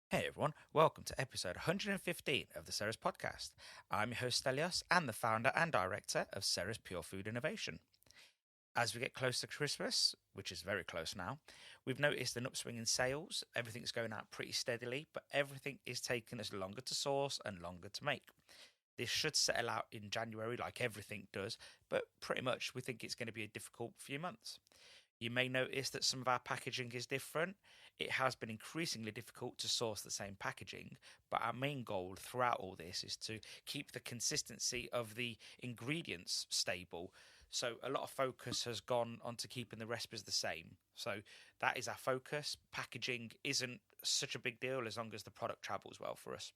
Hey everyone, welcome to episode 115 of the Ceres podcast. I'm your host Stelios and the founder and director of Ceres Pure Food Innovation. As we get close to Christmas, which is very close now, we've noticed an upswing in sales. Everything's going out pretty steadily, but everything is taking us longer to source and longer to make. This should settle out in January like everything does, but pretty much we think it's going to be a difficult few months. You may notice that some of our packaging is different. It has been increasingly difficult to source the same packaging, but our main goal throughout all this is to keep the consistency of the ingredients stable. So a lot of focus has gone onto keeping the recipes the same. So that is our focus. Packaging isn't such a big deal as long as the product travels well for us.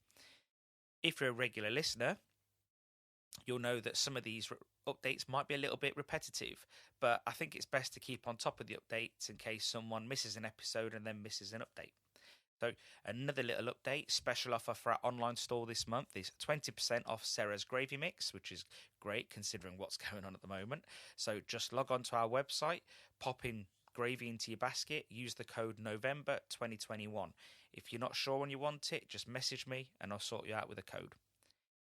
If you're a regular listener, you'll know that some of these updates might be a little bit repetitive, but I think it's best to keep on top of the updates in case someone misses an episode and then misses an update. So another little update, special offer for our online store this month is 20% off Ceres Gravy Mix, which is great considering what's going on at the moment. So just log on to our website, pop in gravy into your basket, use the code November 2021. If you're not sure when you want it, just message me and I'll sort you out with a code.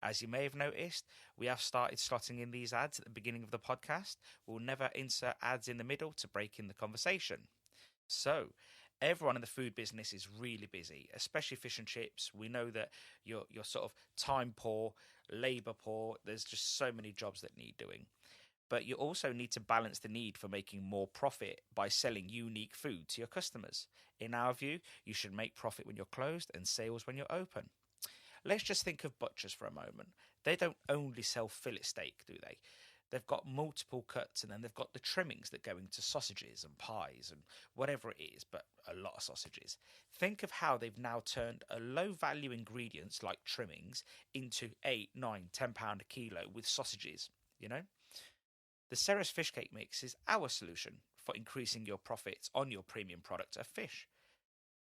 As you may have noticed, we have started slotting in these ads at the beginning of the podcast. We'll never insert ads in the middle to break in the conversation. So, everyone in the food business is really busy, especially fish and chips. We know that you're sort of time poor, labour poor. There's just so many jobs that need doing. But you also need to balance the need for making more profit by selling unique food to your customers. In our view, you should make profit when you're closed and sales when you're open. Let's just think of butchers for a moment. They don't only sell fillet steak, do they? They've got multiple cuts and then they've got the trimmings that go into sausages and pies and whatever it is, but a lot of sausages. Think of how they've now turned a low value ingredients like trimmings into £8, £9, £10 a kilo with sausages, you know? The Ceres Fish Cake Mix is our solution for increasing your profits on your premium product of fish.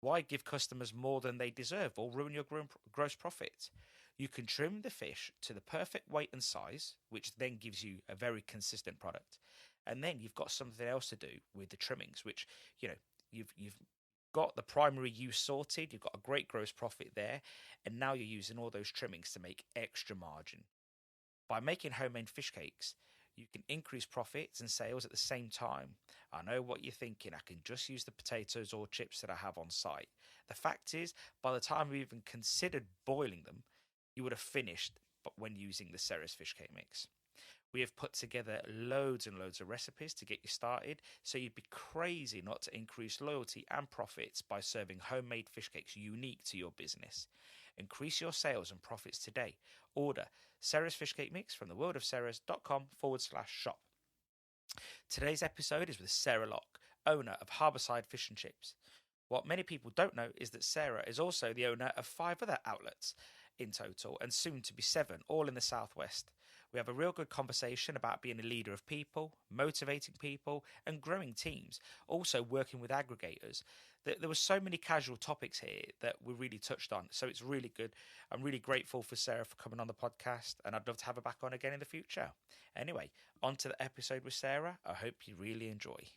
Why give customers more than they deserve or ruin your gross profit? You can trim the fish to the perfect weight and size, which then gives you a very consistent product. And then you've got something else to do with the trimmings, which, you've got the primary use sorted, you've got a great gross profit there, and now you're using all those trimmings to make extra margin. By making homemade fish cakes, you can increase profits and sales at the same time. I know what you're thinking. I can just use the potatoes or chips that I have on site. The fact is, by the time we even considered boiling them, you would have finished when using the Ceres Fish Cake Mix. We have put together loads and loads of recipes to get you started, so you'd be crazy not to increase loyalty and profits by serving homemade fish cakes unique to your business. Increase your sales and profits today. Order Ceres Fish Cake Mix from theworldofceres.com/shop. Today's episode is with Sarah Locke, owner of Harbourside Fish and Chips. What many people don't know is that Sarah is also the owner of 5 other outlets in total, and soon to be 7, all in the southwest. We have a real good conversation about being a leader of people, motivating people, and growing teams, also working with aggregators. There were so many casual topics here that we really touched on, so it's really good. I'm really grateful for Sarah for coming on the podcast, and I'd love to have her back on again in the future. Anyway, on to the episode with Sarah. I hope you really enjoy.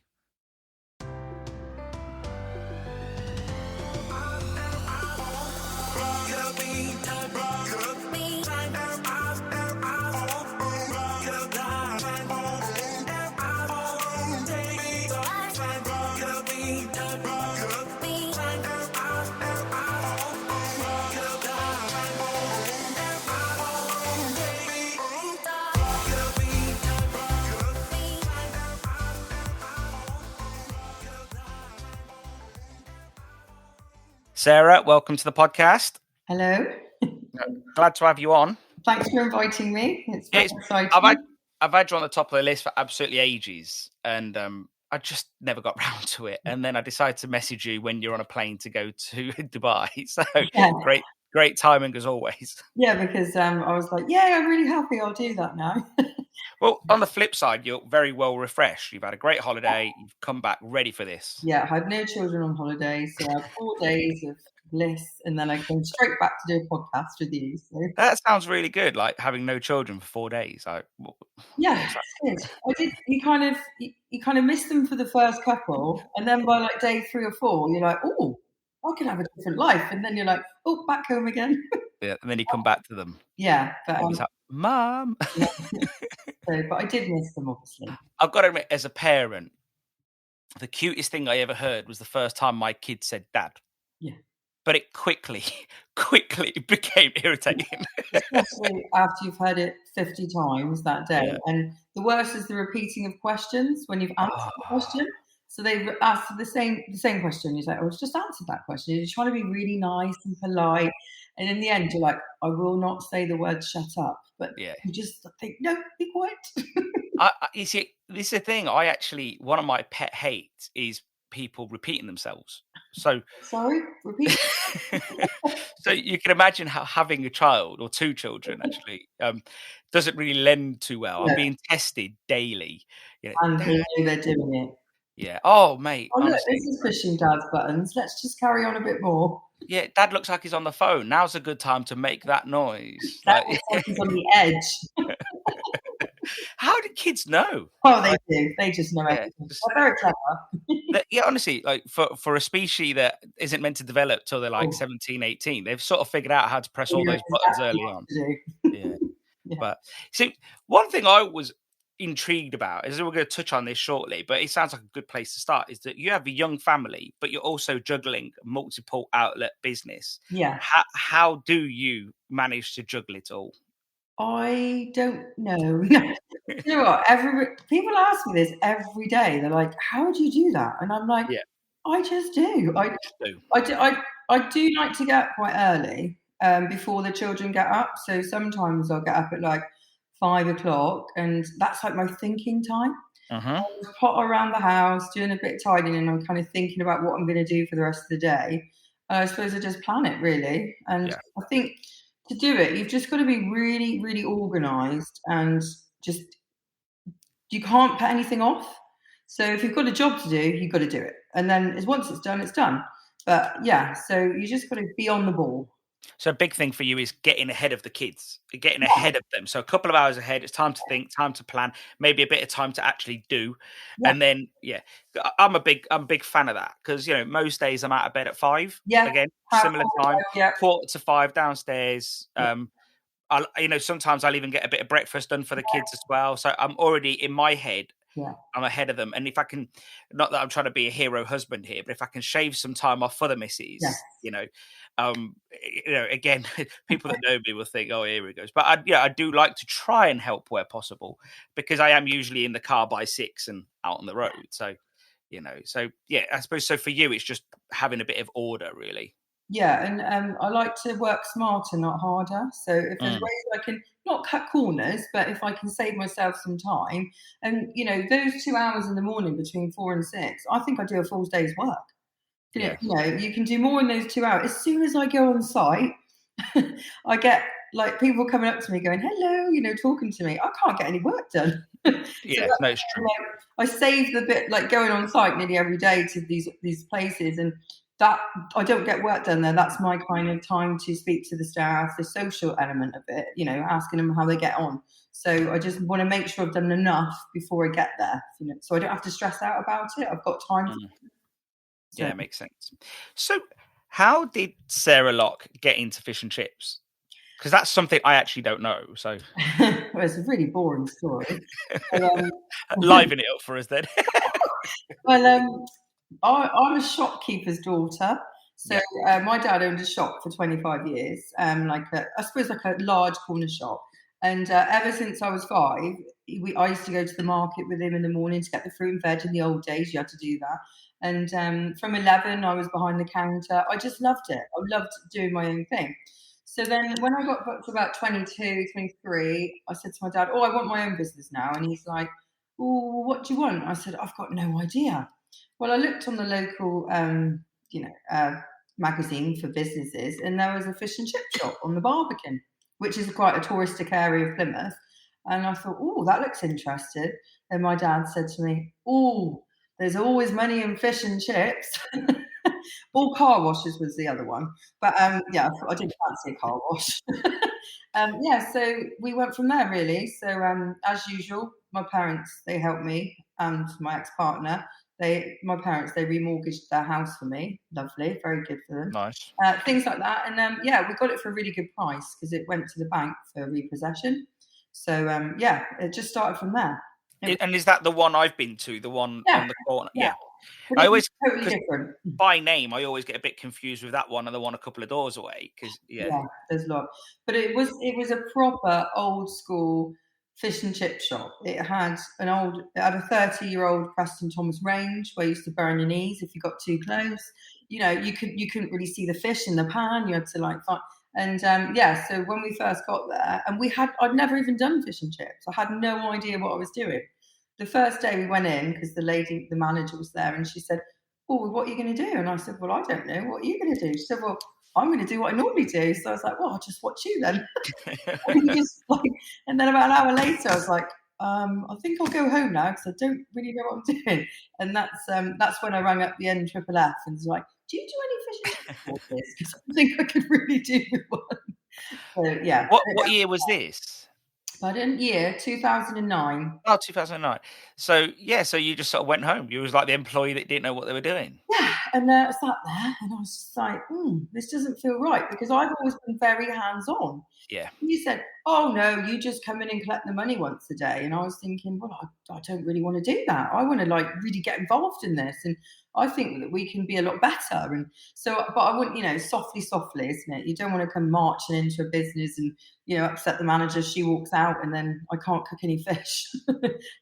Sarah, welcome to the podcast. Hello. Glad to have you on. Thanks for inviting me. It's very exciting. I've had you on the top of the list for absolutely ages, and I just never got round to it. And then I decided to message you when you're on a plane to go to Dubai. So yeah. Great timing as always. Yeah, because I was like, I'm really happy. I'll do that now. Well, on the flip side, you're very well refreshed. You've had a great holiday. You've come back ready for this. Yeah, I had no children on holiday, so I had 4 days of bliss, and then I came straight back to do a podcast with you. So. That sounds really good, like having no children for 4 days. Yeah, it's good. I did. You kind of miss them for the first couple, and then by like day 3 or 4, you're like, oh, I can have a different life. And then you're like, oh, back home again. Yeah, and then you come back to them. Yeah, but And it's like, Mum. yeah, so, but I did miss them, obviously. I've got to admit, as a parent, the cutest thing I ever heard was the first time my kid said "Dad." Yeah. But it quickly became irritating. Especially after you've heard it 50 times that day. Yeah. And the worst is the repeating of questions when you've answered the Oh, question. So they ask the same question. You're like, oh, it's just answered that question. You're trying to be really nice and polite. And in the end, you're like, I will not say the word shut up. But yeah. you just think, no, be quiet. You see, this is the thing. One of my pet hates is people repeating themselves. So, Sorry, repeat. so you can imagine how having a child or two children actually doesn't really lend too well. I'm No, being tested daily. You know, and they Dad. know they're doing it. Yeah. Oh, mate. Oh, look, Honestly. this is pushing Dad's buttons. Let's just carry on a bit more. Yeah, Dad looks like he's on the phone. Now's a good time to make that noise. That Like, looks like he's on the edge. how do kids know? Oh, they do. They just know Yeah, everything. They're very clever. yeah, honestly, like for a species that isn't meant to develop till they're like Oh, 17, 18, they've sort of figured out how to press they all know those buttons exactly early what on. to do. Yeah. Yeah. But see, one thing I was intrigued about is, we're going to touch on this shortly, but it sounds like a good place to start, is that you have a young family, but you're also juggling multiple outlet business. Yeah. How do you manage to juggle it all? I don't know. You know what? People ask me this every day. They're like, "How do you do that?" And I'm like, Yeah. "I just do. I do like to get up quite early before the children get up. So sometimes I'll get up at like 5 o'clock, and that's like my thinking time. Uh-huh. I just potter around the house, doing a bit of tidying, and I'm kind of thinking about what I'm going to do for the rest of the day. I suppose I just plan it really, and Yeah. I think to do it, you've just got to be really, really organised, and just you can't put anything off. So if you've got a job to do, you've got to do it, and then once it's done, it's done. But yeah, so you just got to be on the ball. So a big thing for you is getting ahead of the kids, getting ahead of them. So a couple of hours ahead, it's time to think, time to plan, maybe a bit of time to actually do. Yeah. And then, yeah, I'm a big fan of that, because, most days I'm out of bed at 5. Yeah. Again, Half similar an time, hour, yeah. 4:45 downstairs. Yeah. Sometimes I'll even get a bit of breakfast done for the kids as well. So I'm already in my head. Yeah. I'm ahead of them. And if I can, not that I'm trying to be a hero husband here, but if I can shave some time off for the missus, Yes. again, people that know me will think, oh, here he goes. But I do like to try and help where possible, because I am usually in the car by 6 and out on the road. So, yeah, I suppose so for you, it's just having a bit of order, really. Yeah, and I like to work smarter, not harder. So if there's ways I can not cut corners, but if I can save myself some time, and those 2 hours in the morning between 4 and 6, I think I do a full day's work. Yeah. You can do more in those 2 hours. As soon as I go on site, I get like people coming up to me going, "Hello," talking to me. I can't get any work done. Yeah, no, it's true. I save the bit, like going on site nearly every day to these places, and that I don't get work done there. That's my kind of time to speak to the staff, the social element of it, asking them how they get on. So I just want to make sure I've done enough before I get there, so I don't have to stress out about it. I've got time. Yeah, it makes sense. So how did Sarah Locke get into fish and chips? Because that's something I actually don't know. So well, it's a really boring story. Liven it up for us then. Well, I'm a shopkeeper's daughter. So my dad owned a shop for 25 years, I suppose like a large corner shop. And ever since I was 5, I used to go to the market with him in the morning to get the fruit and veg. In the old days, you had to do that. And from 11, I was behind the counter. I just loved it. I loved doing my own thing. So then when I got to about 22, 23, I said to my dad, oh, I want my own business now. And he's like, oh, what do you want? I said, I've got no idea. Well, I looked on the local, magazine for businesses, and there was a fish and chip shop on the Barbican, which is quite a touristic area of Plymouth. And I thought, oh, that looks interesting. And my dad said to me, oh, there's always money in fish and chips. Or car washes was the other one. But I didn't fancy a car wash. So we went from there, really. So as usual, my parents, they helped me and my ex-partner. My parents, they remortgaged their house for me. Lovely, very good for them. Nice. Things like that. And yeah, we got it for a really good price because it went to the bank for repossession. So yeah, it just started from there. And is that the one I've been to? The one on the corner? Yeah. But I it was always, totally different. by name, I always get a bit confused with that one and the one a couple of doors away. Because Yeah, there's a lot. But it was a proper old school fish and chip shop. It had a 30-year-old Preston Thomas range where you used to burn your knees if you got too close. You know, you couldn't really see the fish in the pan. You had to like find. And yeah, so when we first got there, and I'd never even done fish and chips. I had no idea what I was doing. The first day we went in, because the manager was there, and she said, "Oh, what are you going to do?" And I said, "Well, I don't know. What are you going to do?" She said, "Well, I'm going to do what I normally do." So I was like, "Well, I'll just watch you then." And then about an hour later, I was like, "I think I'll go home now because I don't really know what I'm doing." And that's when I rang up the NFFF and was like, "Do you do any fish and chip courses? Because I think I could really do with one." So yeah. What year was this? Pardon? Year 2009. Oh, 2009. So yeah, so you just sort of went home. You was like the employee that didn't know what they were doing. Yeah, and I sat there and I was just like, this doesn't feel right because I've always been very hands-on. Yeah. You said, "Oh no, you just come in and collect the money once a day," and I was thinking, well, I don't really want to do that. I want to like really get involved in this, and I think that we can be a lot better. And so, but I wouldn't, softly, isn't it? You don't want to come marching into a business and upset the manager. She walks out, and then I can't cook any fish,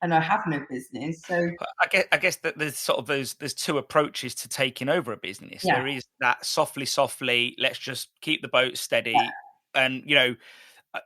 and I have no business. So I guess that there's sort of there's two approaches to taking over a business. Yeah. There is that softly, let's just keep the boat steady, and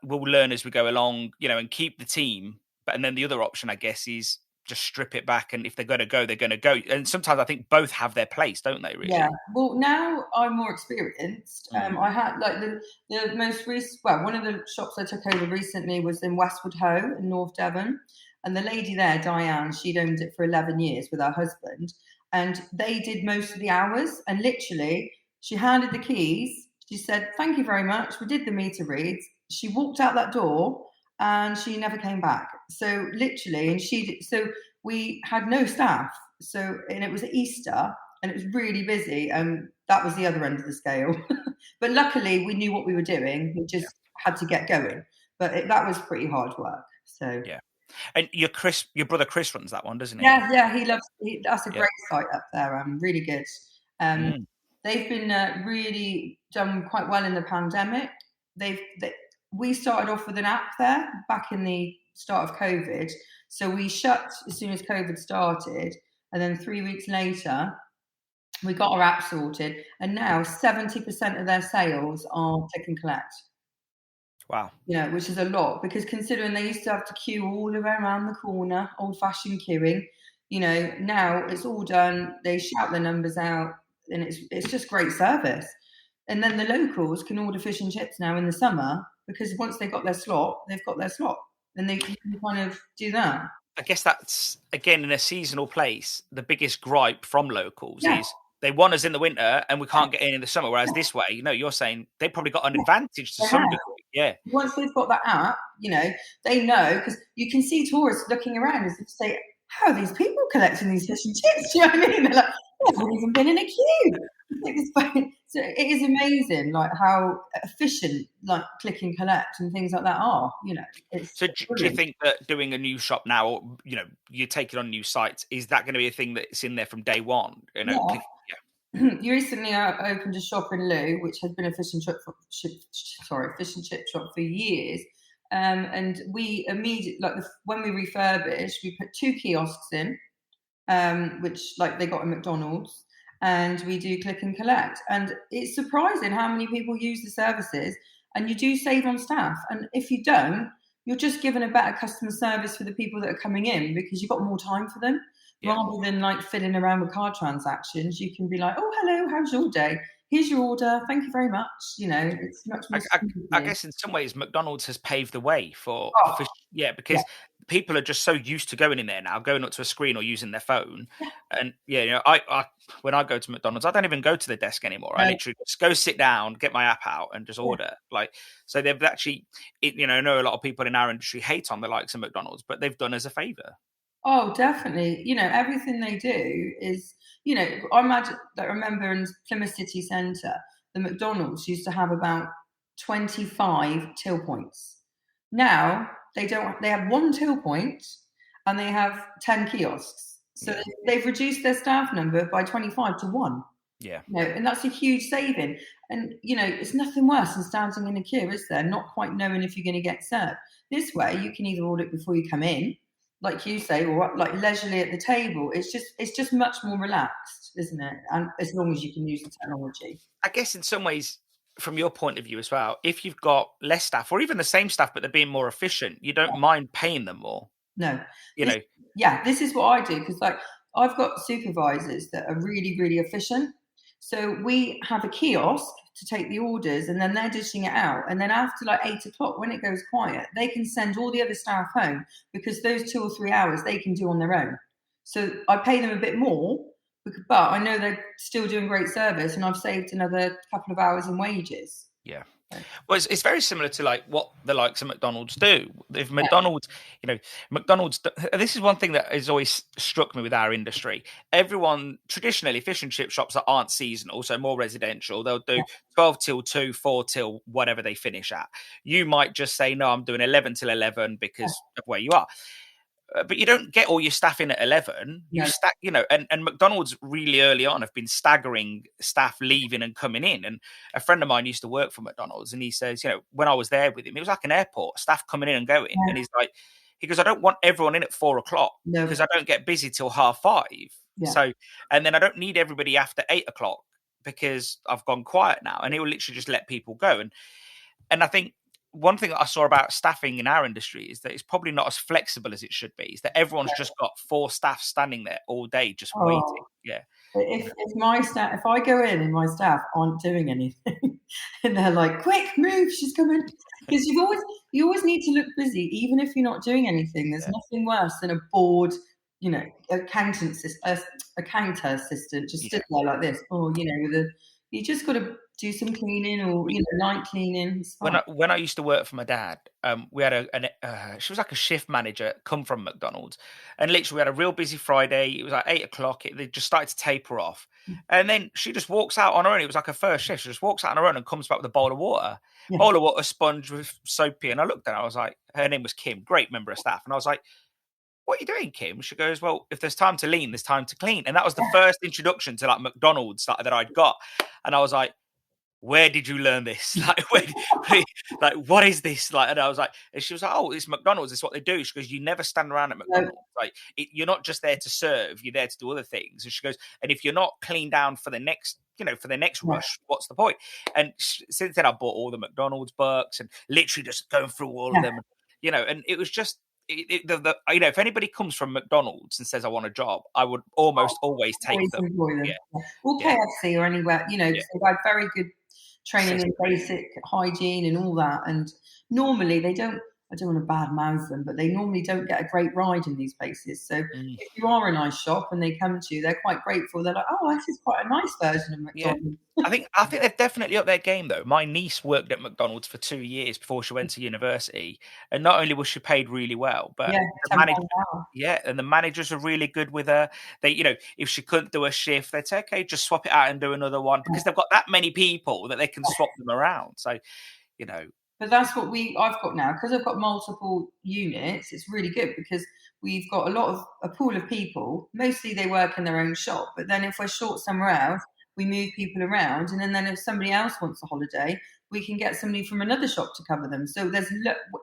we'll learn as we go along, and keep the team. And then the other option, I guess, is just strip it back, and if they're going to go, they're going to go. And sometimes I think both have their place, don't they? Really? Yeah. Well, now I'm more experienced. I had like the most recent. Well, one of the shops I took over recently was in Westwood Hoe in North Devon, and the lady there, Diane, she'd owned it for 11 years with her husband, and they did most of the hours. And literally, she handed the keys. She said, "Thank you very much. We did the meter reads." She walked out that door, and she never came back. So literally, so we had no staff. So, and it was Easter and it was really busy. And that was the other end of the scale. But luckily we knew what we were doing. We just had to get going. But that was pretty hard work. So yeah. And your brother Chris runs that one, doesn't he? Yeah, he loves. That's a great site up there. Really good. They've been really done quite well in the pandemic. We started off with an app there back in the start of COVID. So we shut as soon as COVID started, and then 3 weeks later, we got our app sorted, and now 70% of their sales are click and collect. Wow. Which is a lot, because considering they used to have to queue all the way around the corner, old-fashioned queuing, now it's all done. They shout their numbers out, and it's just great service. And then the locals can order fish and chips now in the summer, because once they've got their slot, and they can kind of do that. I guess that's, again, in a seasonal place, the biggest gripe from locals is they want us in the winter and we can't get in the summer. Whereas this way, you're saying they probably got an advantage to some degree. Yeah. Once they've got that app, they know, because you can see tourists looking around as if to say, "How are these people collecting these fish and chips?" Do you know what I mean? They're like, "I haven't even been in a queue." So it is amazing, like how efficient, like click and collect and things like that are. So do you think that doing a new shop now, or you take it on new sites, is that going to be a thing that's in there from day one? You recently opened a shop in Lou, which has been a fish and chip shop for years. And we immediately, when we refurbished, we put 2 kiosks in, which like they got a McDonald's. And we do click and collect. And it's surprising how many people use the services, and you do save on staff. And if you don't, you're just giving a better customer service for the people that are coming in, because you've got more time for them. Rather than like fiddling around with card transactions, you can be like, "Oh, hello, how's your day? Here's your order. Thank you very much." It's much more. I guess in some ways, McDonald's has paved the way for fish. Yeah, because people are just so used to going in there now, going up to a screen or using their phone. And I when I go to McDonald's, I don't even go to the desk anymore. I literally just go sit down, get my app out, and just order. So they've actually, I know a lot of people in our industry hate on the likes of McDonald's, but they've done us a favor. Oh, definitely. Everything they do is, I imagine that. Remember in Plymouth City Centre, the McDonald's used to have about 25 till points. Now they don't. They have one till point, and they have 10 kiosks. So Yeah. they've reduced their staff number by 25 to one. Yeah. And that's a huge saving. And it's nothing worse than standing in a queue, is there? Not quite knowing if you're going to get served. This way, you can either order it before you come in, like you say, or like leisurely at the table. It's just much more relaxed, isn't it? And as long as you can use the technology. I guess in some ways, from your point of view as well, if you've got less staff or even the same staff, but they're being more efficient, you don't mind paying them more. No. You know. This is what I do, because like I've got supervisors that are really, really efficient. So we have a kiosk to take the orders, and then they're dishing it out. And then after like 8 o'clock, when it goes quiet, they can send all the other staff home, because those 2 or 3 hours they can do on their own. So I pay them a bit more, but I know they're still doing great service, and I've saved another couple of hours in wages. Yeah. Well, it's very similar to like what the likes of McDonald's do. If McDonald's, McDonald's, this is one thing that has always struck me with our industry. Everyone, traditionally, fish and chip shops that aren't seasonal, so more residential, they'll do 12 till 2, 4 till whatever they finish at. You might just say, no, I'm doing 11 till 11 because of where you are. But you don't get all your staff in at 11. You stack, and McDonald's really early on have been staggering staff leaving and coming in. And a friend of mine used to work for McDonald's, and he says, when I was there with him, it was like an airport, staff coming in and going. Yeah. And he goes, I don't want everyone in at 4 o'clock because I don't get busy till 5:30. Yeah. So, and then I don't need everybody after 8 o'clock because I've gone quiet now. And he will literally just let people go. And I think, one thing that I saw about staffing in our industry is that it's probably not as flexible as it should be. Is that everyone's just got 4 staff standing there all day just waiting. Yeah. If my staff, if I go in and my staff aren't doing anything, and they're like, "Quick, move! She's coming!" Because you always need to look busy, even if you're not doing anything. There's nothing worse than a bored, counter assistant just stood there like this, or you just got to do some cleaning or light cleaning. When I used to work for my dad, we had she was like a shift manager come from McDonald's, and literally we had a real busy Friday. It was like 8 o'clock. They just started to taper off, and then she just walks out on her own. It was like her first shift. She just walks out on her own and comes back with a bowl of water, sponge with soapy. And I looked at her. I was like, her name was Kim, great member of staff, and I was like, what are you doing, Kim? She goes, well, if there's time to lean, there's time to clean. And that was the first introduction to like McDonald's that I'd got, and I was like, where did you learn this? What is this? And I was like, and she was like, oh, it's McDonald's. It's what they do. She goes, you never stand around at McDonald's. You're not just there to serve. You're there to do other things. And she goes, and if you're not cleaned down for the next, rush, what's the point? And since then, I bought all the McDonald's books and literally just going through all of them. And it was just, if anybody comes from McDonald's and says I want a job, I would almost always take them. Or KFC or anywhere, they've had very good training in basic hygiene and all that. And normally I don't want to badmouth them, but they normally don't get a great ride in these places. So if you are a nice shop and they come to you, they're quite grateful. They're like, oh, this is quite a nice version of McDonald's. Yeah. I think they've definitely upped their game though. My niece worked at McDonald's for 2 years before she went to university, and not only was she paid really well, but the managers are really good with her. They, if she couldn't do a shift, they'd say, okay, just swap it out and do another one, because they've got that many people that they can swap them around. So, But that's what I've got now, because I've got multiple units. It's really good because we've got a pool of people. Mostly they work in their own shop, but then if we're short somewhere else, we move people around. And then if somebody else wants a holiday, we can get somebody from another shop to cover them. So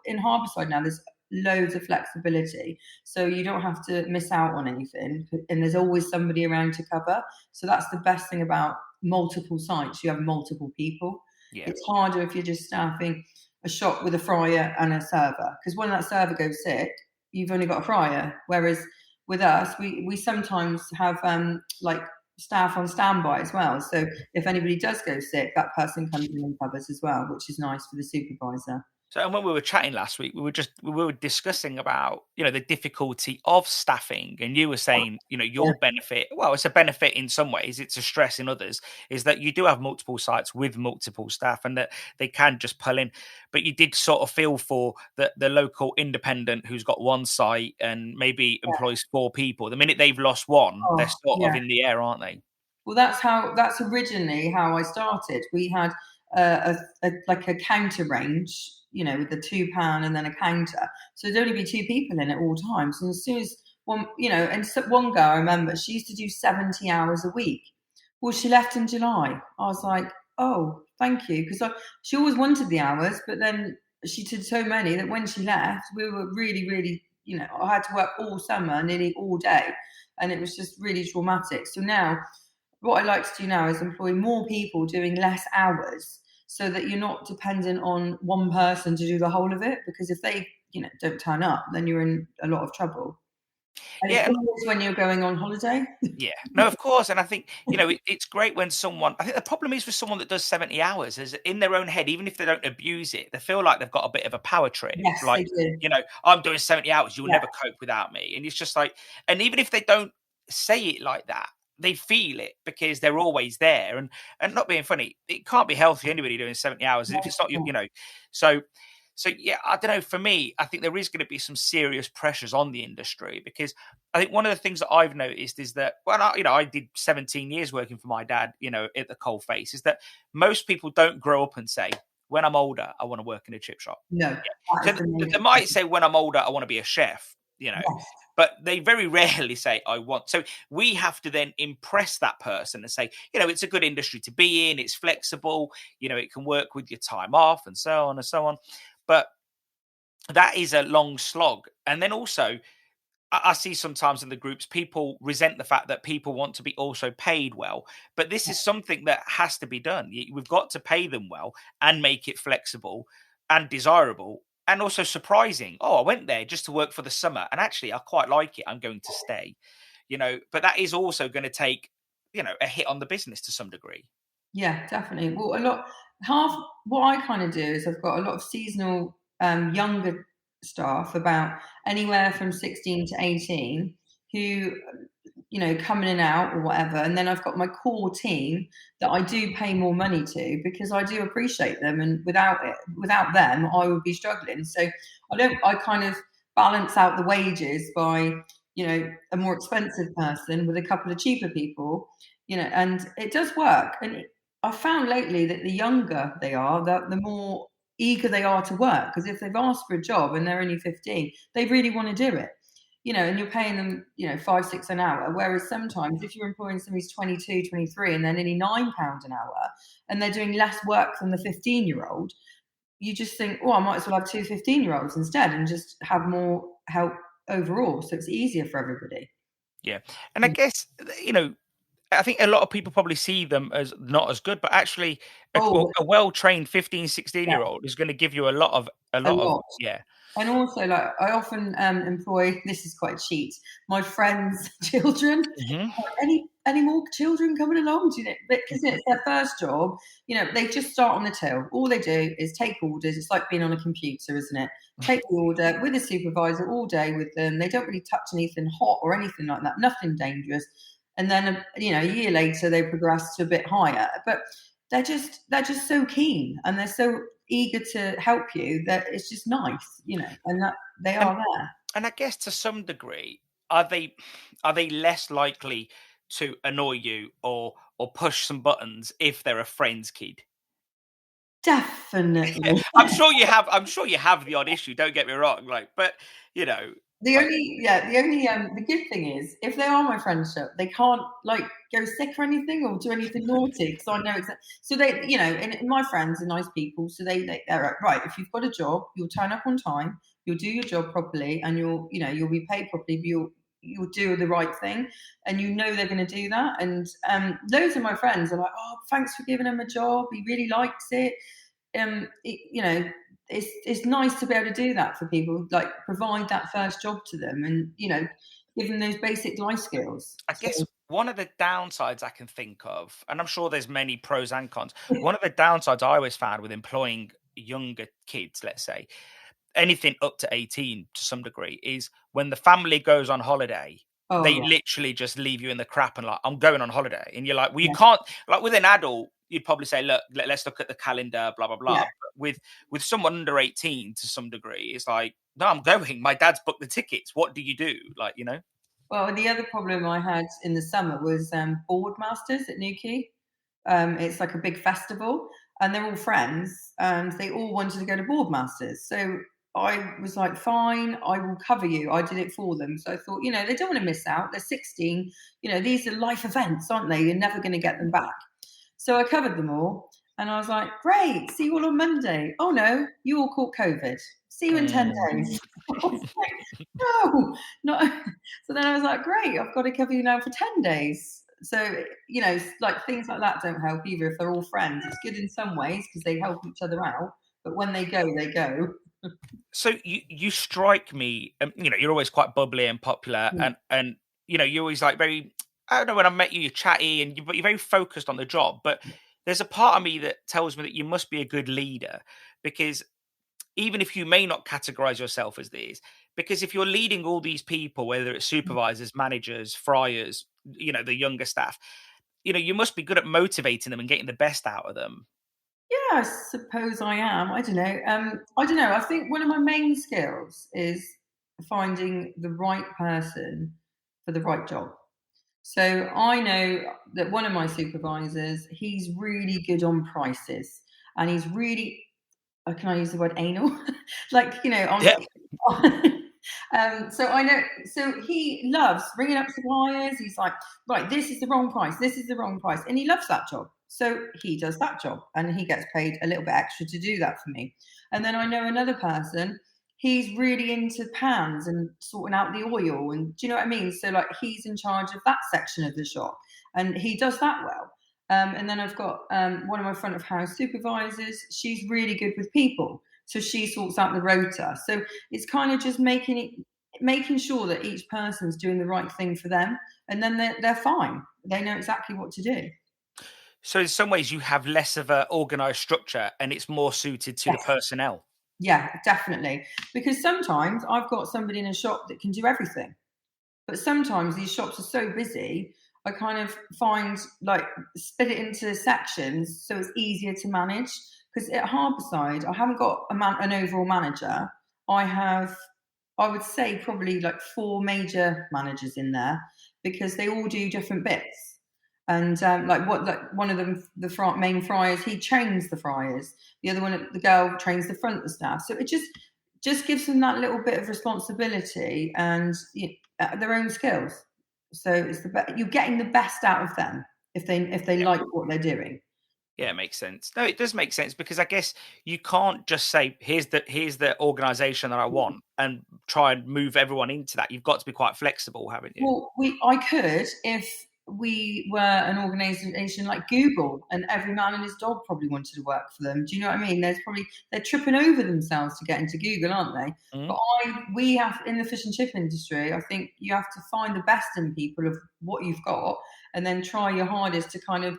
in Harbourside now, there's loads of flexibility. So you don't have to miss out on anything. And there's always somebody around to cover. So that's the best thing about multiple sites. You have multiple people. Yeah. It's harder if you're just staffing a shop with a fryer and a server, because when that server goes sick, you've only got a fryer. Whereas with us, we sometimes have staff on standby as well. So if anybody does go sick, that person comes in and covers as well, which is nice for the supervisor. So, and when we were chatting last week, we were discussing about, the difficulty of staffing, and you were saying, Yeah. your benefit. Well, it's a benefit in some ways, it's a stress in others. Is that you do have multiple sites with multiple staff, and that they can just pull in. But you did sort of feel for the local independent who's got one site and maybe employs 4 people. The minute they've lost one, they're Oh, sort of yeah. in the air, aren't they? Well, that's originally how I started. We had like a counter range, with the £2 and then a counter. So there'd only be 2 people in at all times. And as soon as one, and so one girl, I remember, she used to do 70 hours a week. Well, she left in July. I was like, oh, thank you, because she always wanted the hours, but then she did so many that when she left, we were really, really, I had to work all summer, nearly all day, and it was just really traumatic. So now what I like to do now is employ more people doing less hours so that you're not dependent on one person to do the whole of it. Because if they, don't turn up, then you're in a lot of trouble. And it's Yeah, always when you're going on holiday. yeah, no, of course, and I think it's great when someone. I think the problem is with someone that does 70 hours is in their own head, even if they don't abuse it, they feel like they've got a bit of a power trip. Yes, Like, they do. I'm doing 70 hours, you'll Yeah, never cope without me, and it's just like, and even if they don't say it like that, they feel it because they're always there, and not being funny, it can't be healthy anybody doing 70 hours no, if it's not no. so. So yeah, I don't know. For me, I think there is going to be some serious pressures on the industry because I think one of the things that I've noticed is that I did 17 years working for my dad, at the coal face, is that most people don't grow up and say, when I'm older, I want to work in a chip shop. No, that So is the they main. might say, when I'm older, I want to be a chef, Yes, but they very rarely say, I want. So we have to then impress that person and say, it's a good industry to be in. It's flexible. It can work with your time off and so on and so on. But that is a long slog. And then also, I see sometimes in the groups, people resent the fact that people want to be also paid well. But this is something that has to be done. We've got to pay them well and make it flexible and desirable and also surprising. Oh, I went there just to work for the summer. And actually, I quite like it. I'm going to stay, but that is also going to take, a hit on the business to some degree. yeah, definitely. Well, half what I kind of do is I've got a lot of seasonal younger staff, about anywhere from 16 to 18, who come in and out or whatever. And then I've got my core team that I do pay more money to because I do appreciate them. And without them, I would be struggling. So I kind of balance out the wages by, a more expensive person with a couple of cheaper people, and it does work. And I found lately that the younger they are, the more eager they are to work. Because if they've asked for a job and they're only 15, they really want to do it, and you're paying them, 5, 6 an hour. Whereas sometimes if you're employing somebody who's 22, 23, and they're nearly £9 an hour and they're doing less work than the 15-year-old, you just think, oh, I might as well have 2 15-year-olds instead and just have more help overall. So it's easier for everybody. Yeah. And I guess, I think a lot of people probably see them as not as good, but actually Oh, a well-trained 15, 16 yeah, year old is going to give you a a lot of, lot. yeah. And also, like, I often employ, this is quite cheat, my friends' children. Hmm. Any more children coming along? Do you know? Because it's their first job. They just start on the till. All they do is take orders. It's like being on a computer, isn't it? Take the order with a supervisor all day with them. They don't really touch anything hot or anything like that. Nothing dangerous. And then a year later they progress to a bit higher. But they're just so keen and they're so eager to help you that it's just nice, and that they And are there. and I guess to some degree, are they less likely to annoy you or push some buttons if they're a friend's kid? Definitely. I'm sure you have the odd issue, don't get me wrong, like, but you know, like, The good thing is, if they are my friendship, they can't like go sick or anything or do anything naughty because I know exactly. So they, and my friends are nice people, so they're like, right. If you've got a job, you'll turn up on time, you'll do your job properly, and you'll be paid properly. But you'll do the right thing, and they're going to do that. And loads of my friends are like, oh, thanks for giving him a job. He really likes it. It's nice to be able to do that for people, like provide that first job to them, and give them those basic life skills. I So guess one of the downsides I can think of, and I'm sure there's many pros and cons. One of the downsides I always found with employing, younger kids, let's say, anything up to 18 to some degree, is when the family goes on holiday, they literally just leave you in the crap and like, I'm going on holiday. And you're like, well, you can't, like with an adult, you'd probably say, look, let's look at the calendar, blah, blah, blah. Yeah. But with someone under 18 to some degree, it's like, no, I'm going. My dad's booked the tickets. What do you do? Like, you know? Well, the other problem I had in the summer was Boardmasters at Newquay. It's like a big festival, and they're all friends, and they all wanted to go to Boardmasters. So I was like, fine, I will cover you. I did it for them. So I thought, you know, they don't want to miss out. They're 16. You know, these are life events, aren't they? You're never going to get them back. So I covered them all, and I was like, great, see you all on Monday. Oh no, you all caught COVID. See you in 10 days. I was like, no, not. So then I was like, great, I've got to cover you now for 10 days. So, you know, like things like that don't help either if they're all friends. It's good in some ways because they help each other out, but when they go, they go. So you strike me, you know, you're always quite bubbly and popular, and you know, you're always like very, I don't know, when I met you, you're chatty but you're very focused on the job. But there's a part of me that tells me that you must be a good leader, because even if you may not categorize yourself as this, because if you're leading all these people, whether it's supervisors, managers, fryers, you know, the younger staff, you know, you must be good at motivating them and getting the best out of them. Yeah, I suppose I am. I don't know. I don't know. I think one of my main skills is finding the right person for the right job. So I know that one of my supervisors, he's really good on prices, and he's really, can I use the word anal? Like, you know, on. So I know, so he loves ringing up suppliers. He's like, right, this is the wrong price. This is the wrong price. And he loves that job. So he does that job, and he gets paid a little bit extra to do that for me. And then I know another person, he's really into pans and sorting out the oil. And do you know what I mean? So like he's in charge of that section of the shop, and he does that well. And then I've got one of my front of house supervisors. She's really good with people. So she sorts out the rota. So it's kind of just making sure that each person's doing the right thing for them, and then they're fine. They know exactly what to do. So in some ways you have less of an organized structure and it's more suited to the personnel. Yeah, definitely. Because sometimes I've got somebody in a shop that can do everything. But sometimes these shops are so busy, I kind of find like split it into sections so it's easier to manage. Because at Harbourside, I haven't got an overall manager. I would say probably like 4 major managers in there, because they all do different bits. And like one of them, the main fryers, he trains the fryers. The other one, the girl, trains the front of staff. So it just gives them that little bit of responsibility and their own skills. So it's you're getting the best out of them if they like what they're doing. Yeah, it makes sense. No, it does make sense, because I guess you can't just say, here's the organization that I want and try and move everyone into that. You've got to be quite flexible, haven't you? Well, I could if we were an organization like Google, and every man and his dog probably wanted to work for them. Do you know what I mean? They're tripping over themselves to get into Google, aren't they? But we have, in the fish and chip industry, I think you have to find the best in people of what you've got, and then try your hardest to kind of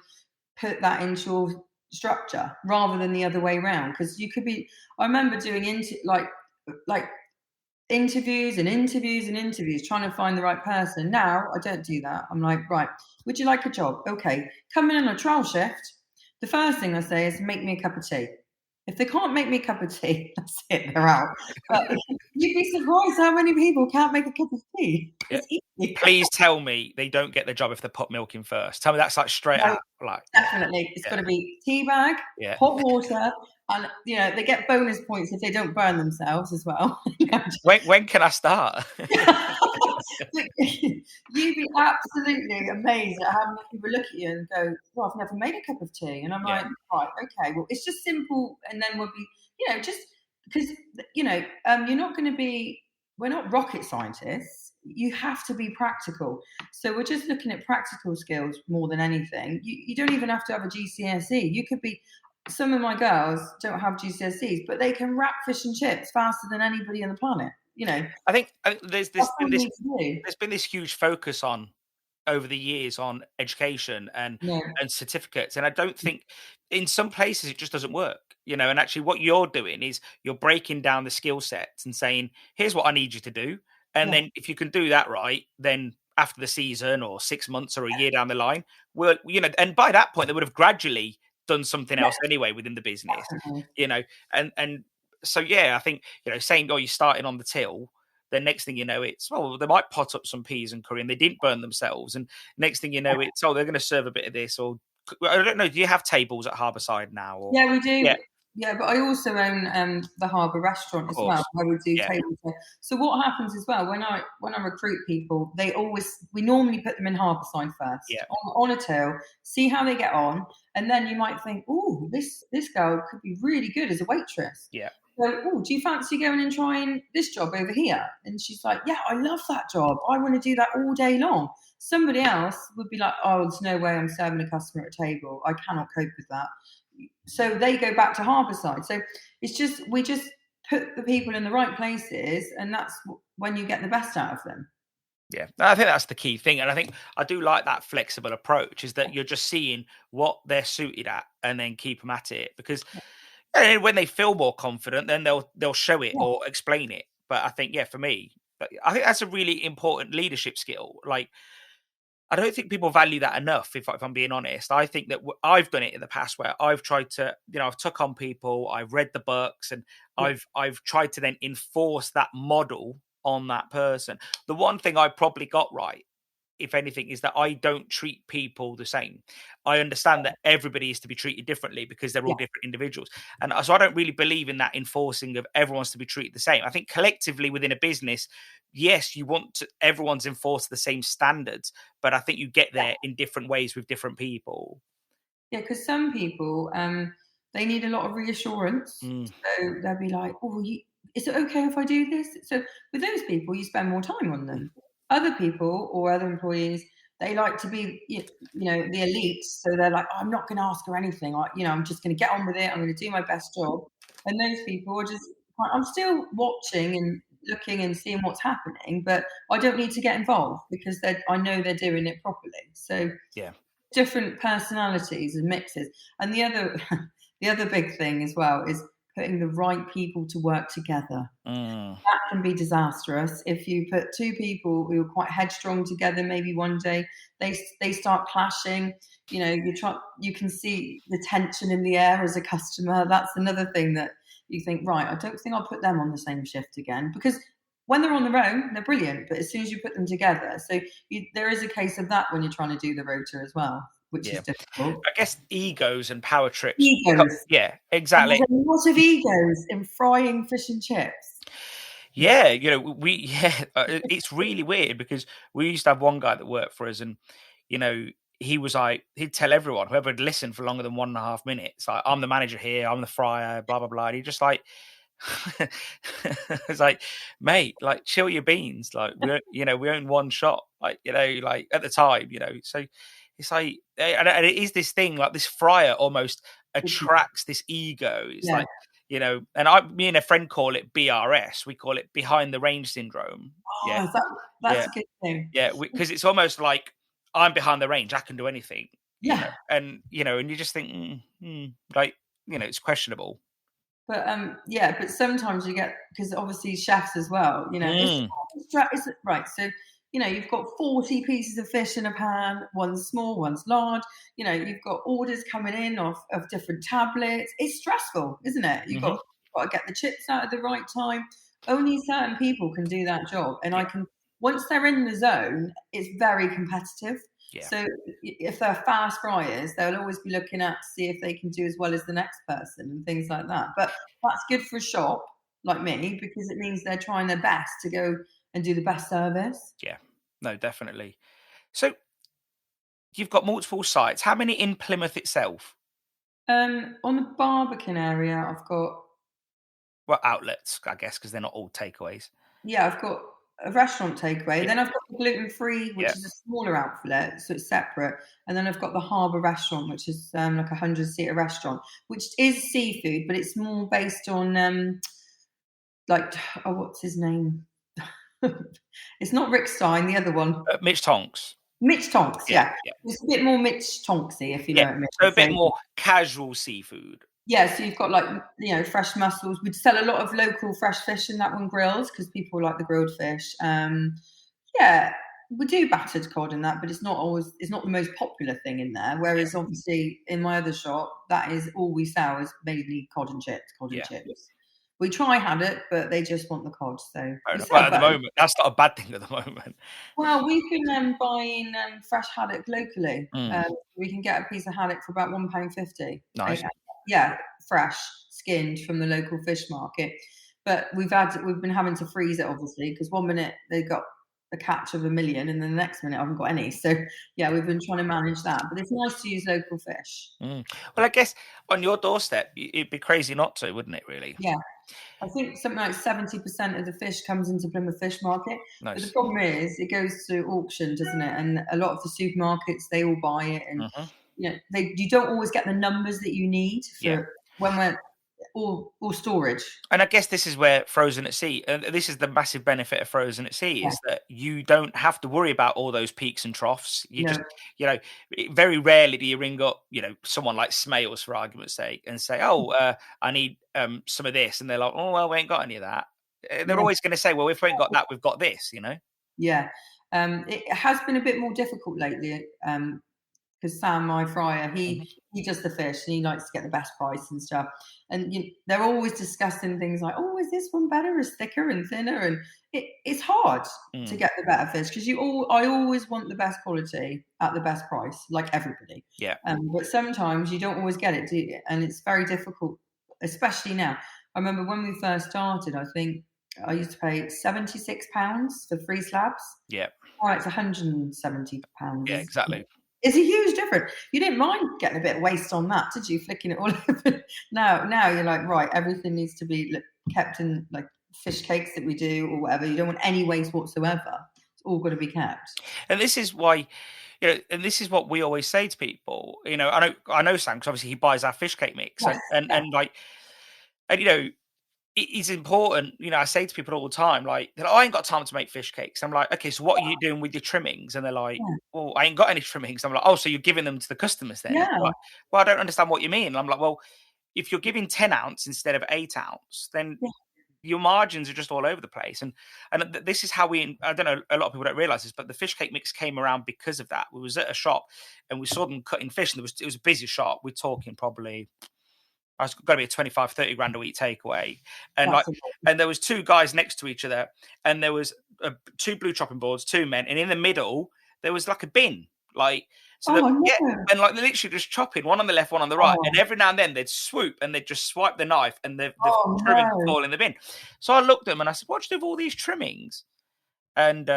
put that into your structure rather than the other way around. Because you could be, I remember doing interviews and interviews and interviews, trying to find the right person. Now I don't do that. I'm like, right, would you like a job? Okay, come in on a trial shift. The first thing I say is, make me a cup of tea. If they can't make me a cup of tea, that's it, they're out. But you'd be surprised how many people can't make a cup of tea. Yeah. Please tell me they don't get the job if they put milk in first. Tell me that's like straight out. Like, definitely, it's got to be tea bag, hot water, and they get bonus points if they don't burn themselves as well. When can I start? You'd be absolutely amazed at how many people look at you and go, well, I've never made a cup of tea. And I'm like, right, okay, well, it's just simple. And then we'll be, just because, you're not going to be, we're not rocket scientists. You have to be practical. So we're just looking at practical skills more than anything. You don't even have to have a GCSE. You could be, some of my girls don't have GCSEs, but they can wrap fish and chips faster than anybody on the planet. I think there's been this huge focus on over the years on education and certificates, and I don't think in some places it just doesn't work. and actually what you're doing is you're breaking down the skill sets and saying, here's what I need you to do. And then if you can do that right, then after the season or 6 months or a year down the line, and by that point, they would have gradually done something else anyway within the business, and so, yeah, I think, saying, oh, you're starting on the till, the next thing you know, it's, well, they might pot up some peas and curry and they didn't burn themselves. And next thing you know, it's, oh, they're going to serve a bit of this, or I don't know. Do you have tables at Harbourside now? Or? Yeah, we do. Yeah. Yeah, but I also own the Harbour restaurant as well, where we do tables. So what happens as well, when I recruit people, we normally put them in Harbourside first, on a till, see how they get on, and then you might think, oh, this girl could be really good as a waitress. Yeah. So, oh, do you fancy going and trying this job over here? And she's like, yeah, I love that job. I want to do that all day long. Somebody else would be like, oh, there's no way I'm serving a customer at a table. I cannot cope with that. So they go back to Harbourside. So we just put the people in the right places, and that's when you get the best out of them. Yeah, I think that's the key thing. And I think I do like that flexible approach, is that you're just seeing what they're suited at and then keep them at it. Because when they feel more confident, then they'll show it or explain it. But I think, for me, I think that's a really important leadership skill. Like, I don't think people value that enough, if I'm being honest. I think that I've done it in the past where I've tried to, I've took on people, I've read the books, and I've tried to then enforce that model on that person. The one thing I probably got right, if anything, is that I don't treat people the same. I understand that everybody is to be treated differently because they're all different individuals. And so I don't really believe in that enforcing of everyone's to be treated the same. I think collectively within a business, yes, you want everyone's enforced the same standards, but I think you get there in different ways with different people. Yeah, because some people, they need a lot of reassurance. So they'll be like, oh, is it okay if I do this? So with those people, you spend more time on them. Other people or other employees, they like to be, the elites. So they're like, oh, I'm not going to ask her anything. I'm just going to get on with it. I'm going to do my best job. And those people are just, I'm still watching and looking and seeing what's happening, but I don't need to get involved because I know they're doing it properly. So different personalities and mixes. And the other big thing as well is putting the right people to work together. That can be disastrous. If you put two people who are quite headstrong together, maybe one day they start clashing. You can see the tension in the air as a customer. That's another thing that you think, right, I don't think I'll put them on the same shift again, because when they're on their own, they're brilliant. But as soon as you put them together, so there is a case of that when you're trying to do the rota as well, which is difficult. I guess egos and power trips. Egos. Yeah, exactly. There's a lot of egos in frying fish and chips. Yeah, it's really weird because we used to have one guy that worked for us, and he was like, he'd tell everyone, whoever had listened for longer than 1.5 minutes, like, I'm the manager here, I'm the fryer, blah blah blah. And he just like, it's like, mate, like, chill your beans. Like, we own one shop, like at the time, so it's like, and it is this thing, like, this fryer almost attracts this ego. It's like, and me and a friend call it BRS. We call it behind the range syndrome. Oh, that's a good thing. Yeah, because it's almost like, I'm behind the range, I can do anything. Yeah. And you just think, like, it's questionable. But but sometimes you get, because obviously chefs as well, it's right. So you've got 40 pieces of fish in a pan, one's small, one's large. You've got orders coming in of different tablets. It's stressful, isn't it? You've got to get the chips out at the right time. Only certain people can do that job, and once they're in the zone, it's very competitive. Yeah. So if they're fast fryers, they'll always be looking at to see if they can do as well as the next person and things like that. But that's good for a shop like me, because it means they're trying their best to go and do the best service. Yeah, no, definitely. So you've got multiple sites. How many in Plymouth itself? On the Barbican area, I've got... Well, outlets, I guess, because they're not all takeaways. Yeah, I've got a restaurant takeaway. Then I've got the gluten-free, which is a smaller outlet, so it's separate. And then I've got the Harbour restaurant, which is like a 100-seater restaurant, which is seafood, but it's more based on what's his name? It's not Rick Stein, the other one. Mitch Tonks. Mitch Tonks, yeah. It's a bit more Mitch Tonksy, if you know what I mean. So a bit more casual seafood. Yeah, so you've got like, fresh mussels. We'd sell a lot of local fresh fish in that one, grills, because people like the grilled fish. Yeah, we do battered cod in that, but it's not the most popular thing in there. Whereas obviously in my other shop, that is all we sell is mainly cod and chips. We try haddock, but they just want the cod. So well, at the moment, that's not a bad thing at the moment. Well, we've been buying fresh haddock locally. We can get a piece of haddock for about £1.50. Nice. Yeah, fresh, skinned from the local fish market. But we've been having to freeze it, obviously, because one minute they got a catch of 1 million, and then the next minute I haven't got any. So yeah, we've been trying to manage that. But it's nice to use local fish. Well, I guess on your doorstep, it'd be crazy not to, wouldn't it? Really? Yeah. I think something like 70% of the fish comes into Plymouth Fish Market. Nice. But the problem is it goes to auction, doesn't it? And a lot of the supermarkets, they all buy it. And you don't always get the numbers that you need for when we're all storage. And I guess this is where frozen at sea, this is the massive benefit of frozen at sea, is that you don't have to worry about all those peaks and troughs. You just, very rarely do you ring up, someone like Smales, for argument's sake, and say, I need some of this. And they're like, oh, well, we ain't got any of that. They're always going to say, well, if we ain't got that, we've got this, Yeah. It has been a bit more difficult lately. Because Sam, my fryer, he does the fish and he likes to get the best price and stuff. And they're always discussing things like, oh, is this one better? Is thicker and thinner? And it's hard to get the better fish because I always want the best quality at the best price, like everybody. Yeah. But sometimes you don't always get it, do you? And it's very difficult, especially now. I remember when we first started, I think I used to pay £76 for 3 slabs. Yeah. Now it's £170. Yeah, exactly. It's a huge difference. You didn't mind getting a bit of waste on that, did you? Flicking it all over. Now you're like, right, everything needs to be kept in like fish cakes that we do or whatever. You don't want any waste whatsoever. It's all got to be kept. And this is why, and this is what we always say to people. I know Sam, because obviously he buys our fish cake mix, and it's important, I say to people all the time, like, I ain't got time to make fish cakes. I'm like, okay, so what are you doing with your trimmings? And they're like, well, I ain't got any trimmings. I'm like, oh, so you're giving them to the customers then? Yeah. Like, well, I don't understand what you mean. And I'm like, well, if you're giving 10 ounce instead of 8 ounce, then your margins are just all over the place. And this is how I don't know, a lot of people don't realize this, but the fish cake mix came around because of that. We was at a shop and we saw them cutting fish, and it was a busy shop. We're talking probably, it's got to be a 25, 30 grand a week takeaway. And and there was 2 guys next to each other, and there was 2 blue chopping boards, 2 men. And in the middle, there was like a bin. And like they're literally just chopping, one on the left, one on the right. And every now and then they'd swoop and they'd just swipe the knife and the trimmings would fall in the bin. So I looked at them and I said, what do you do with all these trimmings? And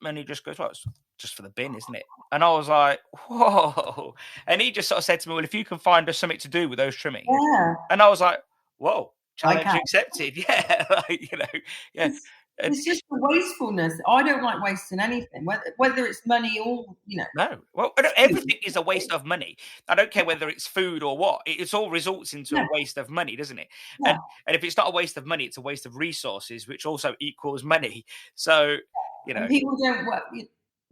he just goes, well, it's just for the bin, isn't it? And I was like, whoa. And he just sort of said to me, well, if you can find us something to do with those trimmings. Yeah. And I was like, whoa, challenge accepted. Yeah. It's just the wastefulness. I don't like wasting anything, whether it's money or, No. Well, everything is a waste of money. I don't care whether it's food or what. It's all results into a waste of money, doesn't it? Yeah. And if it's not a waste of money, it's a waste of resources, which also equals money. So, And people don't work.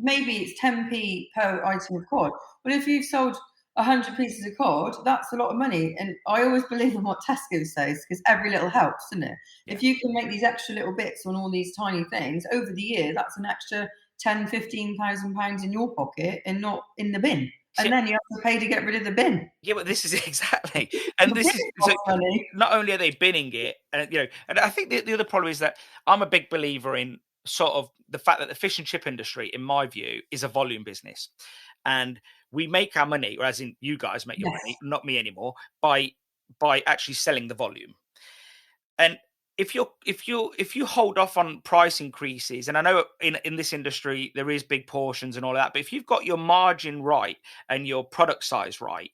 Maybe it's 10p per item of cod. But if you've sold 100 pieces of cod, that's a lot of money. And I always believe in what Tesco says, because every little helps, isn't it? Yeah. If you can make these extra little bits on all these tiny things over the year, that's an extra 10, 15,000 pounds in your pocket and not in the bin. And then you have to pay to get rid of the bin. Yeah, but this is exactly, and this is not only are they binning it, and I think the other problem is that I'm a big believer in sort of the fact that the fish and chip industry, in my view, is a volume business, and we make our money, or as in you guys make your money, not me anymore, by actually selling the volume. And if you hold off on price increases, and I know in this industry there is big portions and all that, but if you've got your margin right and your product size right,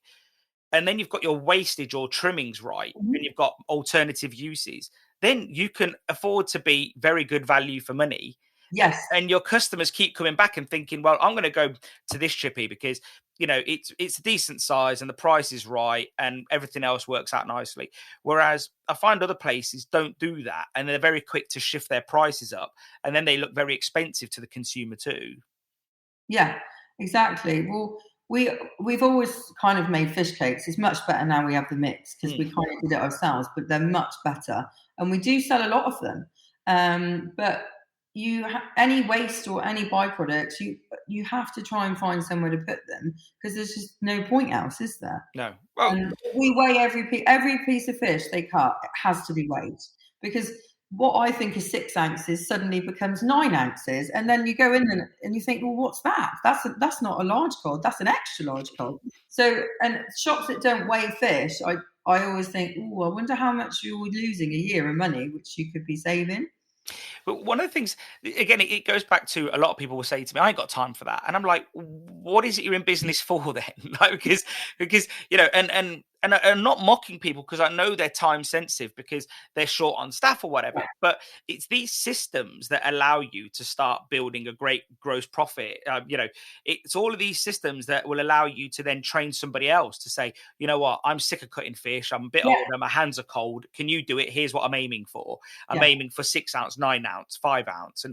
and then you've got your wastage or trimmings right, and you've got alternative uses, then you can afford to be very good value for money. Yes. And your customers keep coming back and thinking, well, I'm going to go to this chippy because, it's a decent size and the price is right and everything else works out nicely. Whereas I find other places don't do that, and they're very quick to shift their prices up, and then they look very expensive to the consumer too. Yeah, exactly. Well, we've always kind of made fish cakes. It's much better now we have the mix because we kind of did it ourselves, but they're much better, and we do sell a lot of them. But any waste or any byproducts, you have to try and find somewhere to put them because there's just no point else, is there? No. Well, and we weigh every piece of fish they cut. It has to be weighed because what I think is 6 ounces suddenly becomes 9 ounces, and then you go in and you think, well, what's that? That's not a large cod. That's an extra large cod. So, and shops that don't weigh fish, I always think, oh, I wonder how much you're losing a year of money, which you could be saving. But one of the things, again, it goes back to a lot of people will say to me, I ain't got time for that. And I'm like, what is it you're in business for then? Like, because, you know, and I'm not mocking people because I know they're time sensitive because they're short on staff or whatever. But it's these systems that allow you to start building a great gross profit. You know, it's all of these systems that will allow you to then train somebody else to say, you know what, I'm sick of cutting fish. I'm a bit older. My hands are cold. Can you do it? Here's what I'm aiming for. I'm aiming for 6 ounce, 9 ounce, 5 ounce.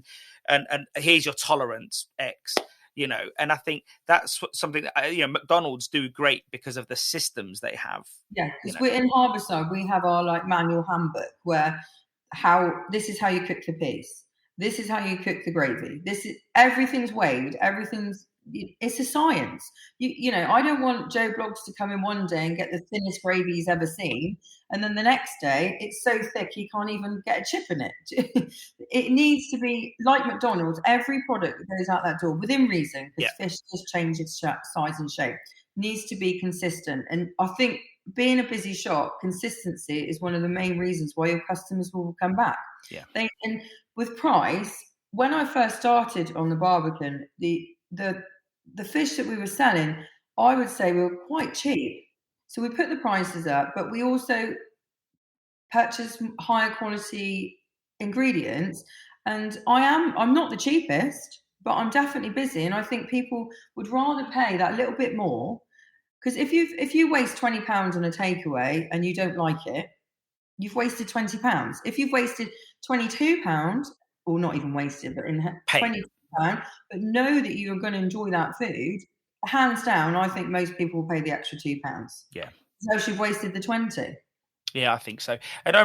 And here's your tolerance X. You know, and I think that's something that, you know, McDonald's do great because of the systems they have. Yeah, because we're in Harbourside, we have our like manual handbook where this is how you cook the piece, this is how you cook the gravy, everything's weighed, it's a science. You know, I don't want Joe Bloggs to come in one day and get the thinnest gravy he's ever seen, and then the next day it's so thick he can't even get a chip in it. It needs to be like McDonald's. Every product that goes out that door, within reason, because fish just change its size and shape, needs to be consistent. And I think being a busy shop, consistency is one of the main reasons why your customers will come back. And with price, when I first started on the Barbican, the fish that we were selling, I would say we were quite cheap. So we put the prices up, but we also purchased higher quality ingredients. And I'm not the cheapest, but I'm definitely busy. And I think people would rather pay that little bit more. Because if you waste £20 on a takeaway and you don't like it, you've wasted £20. If you've wasted £22, or not even wasted, but in £22, but know that you're going to enjoy that food, hands down, I think most people will pay the extra £2. Yeah. So she've wasted the 20. Yeah, I think so. And I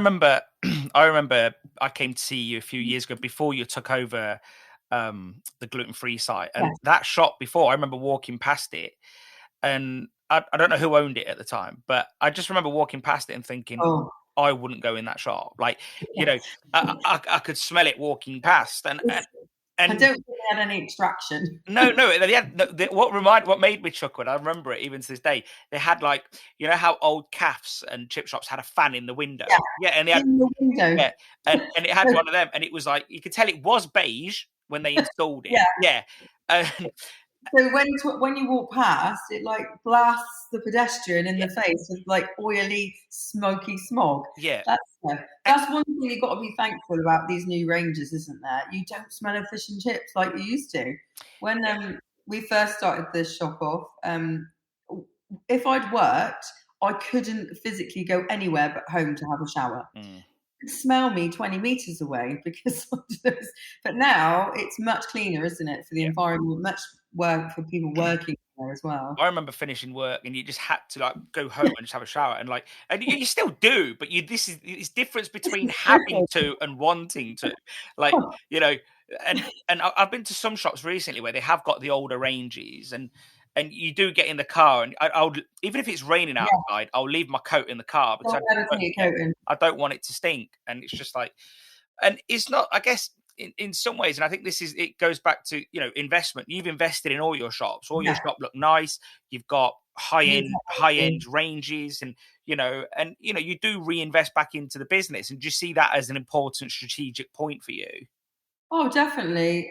remember I came to see you a few years ago before you took over the gluten-free site. And that shop before, I remember walking past it, and I don't know who owned it at the time, but I just remember walking past it and thinking, I wouldn't go in that shop. Like, you know, I could smell it walking past, and I don't think they had any extraction. No. They had, what made me chuckle, and I remember it even to this day. They had, like, you know how old cafes and chip shops had a fan in the window. And they had in the window. And it had one of them, and it was like you could tell it was beige when they installed it. So when you walk past, it like blasts the pedestrian in the face with like oily, smoky smog. That's one thing you've got to be thankful about these new ranges, isn't there? You don't smell of fish and chips like you used to. When we first started this shop off, if I'd worked, I couldn't physically go anywhere but home to have a shower. Smell me 20 meters away because of this. But now it's much cleaner, isn't it, for the environment, much work for people working there as well. I remember finishing work and you just had to like go home and just have a shower, and you still do, but it's difference between having to and wanting to, like, you know. And I've been to some shops recently where they have got the older ranges, and you do get in the car, and I'll even if it's raining outside, I'll leave my coat in the car because I don't want it to stink. And it's just like, and it's not, I guess, in some ways, and I think it goes back to, you know, investment. You've invested in all your shops. All your shop look nice. You've got high end ranges, and you do reinvest back into the business. And do you see that as an important strategic point for you? Oh, definitely.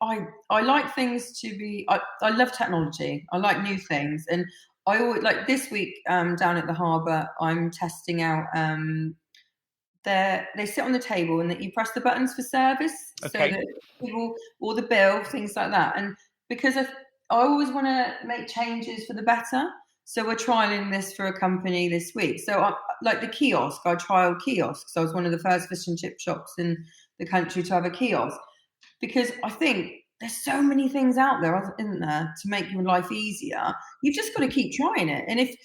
I like things to be. I love technology. I like new things, and I always like this week down at the harbour. I'm testing out. They sit on the table and that you press the buttons for service, so that people, or the bill, things like that. And because I always want to make changes for the better, so we're trialing this for a company this week. So like the kiosk, I trialed kiosks. I was one of the first fish and chip shops in the country to have a kiosk, because I think there's so many things out there, isn't there, to make your life easier. You've just got to keep trying it. And if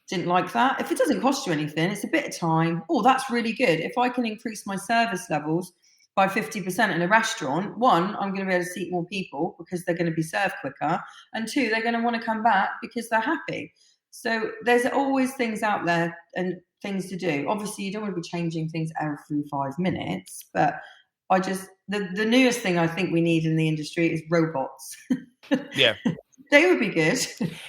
didn't like that, if it doesn't cost you anything, it's a bit of time. Oh, that's really good. If I can increase my service levels by 50% in a restaurant, one, I'm going to be able to seat more people because they're going to be served quicker. And two, they're going to want to come back because they're happy. So there's always things out there and things to do. Obviously, you don't want to be changing things every 5 minutes, but the newest thing I think we need in the industry is robots. Yeah. They would be good.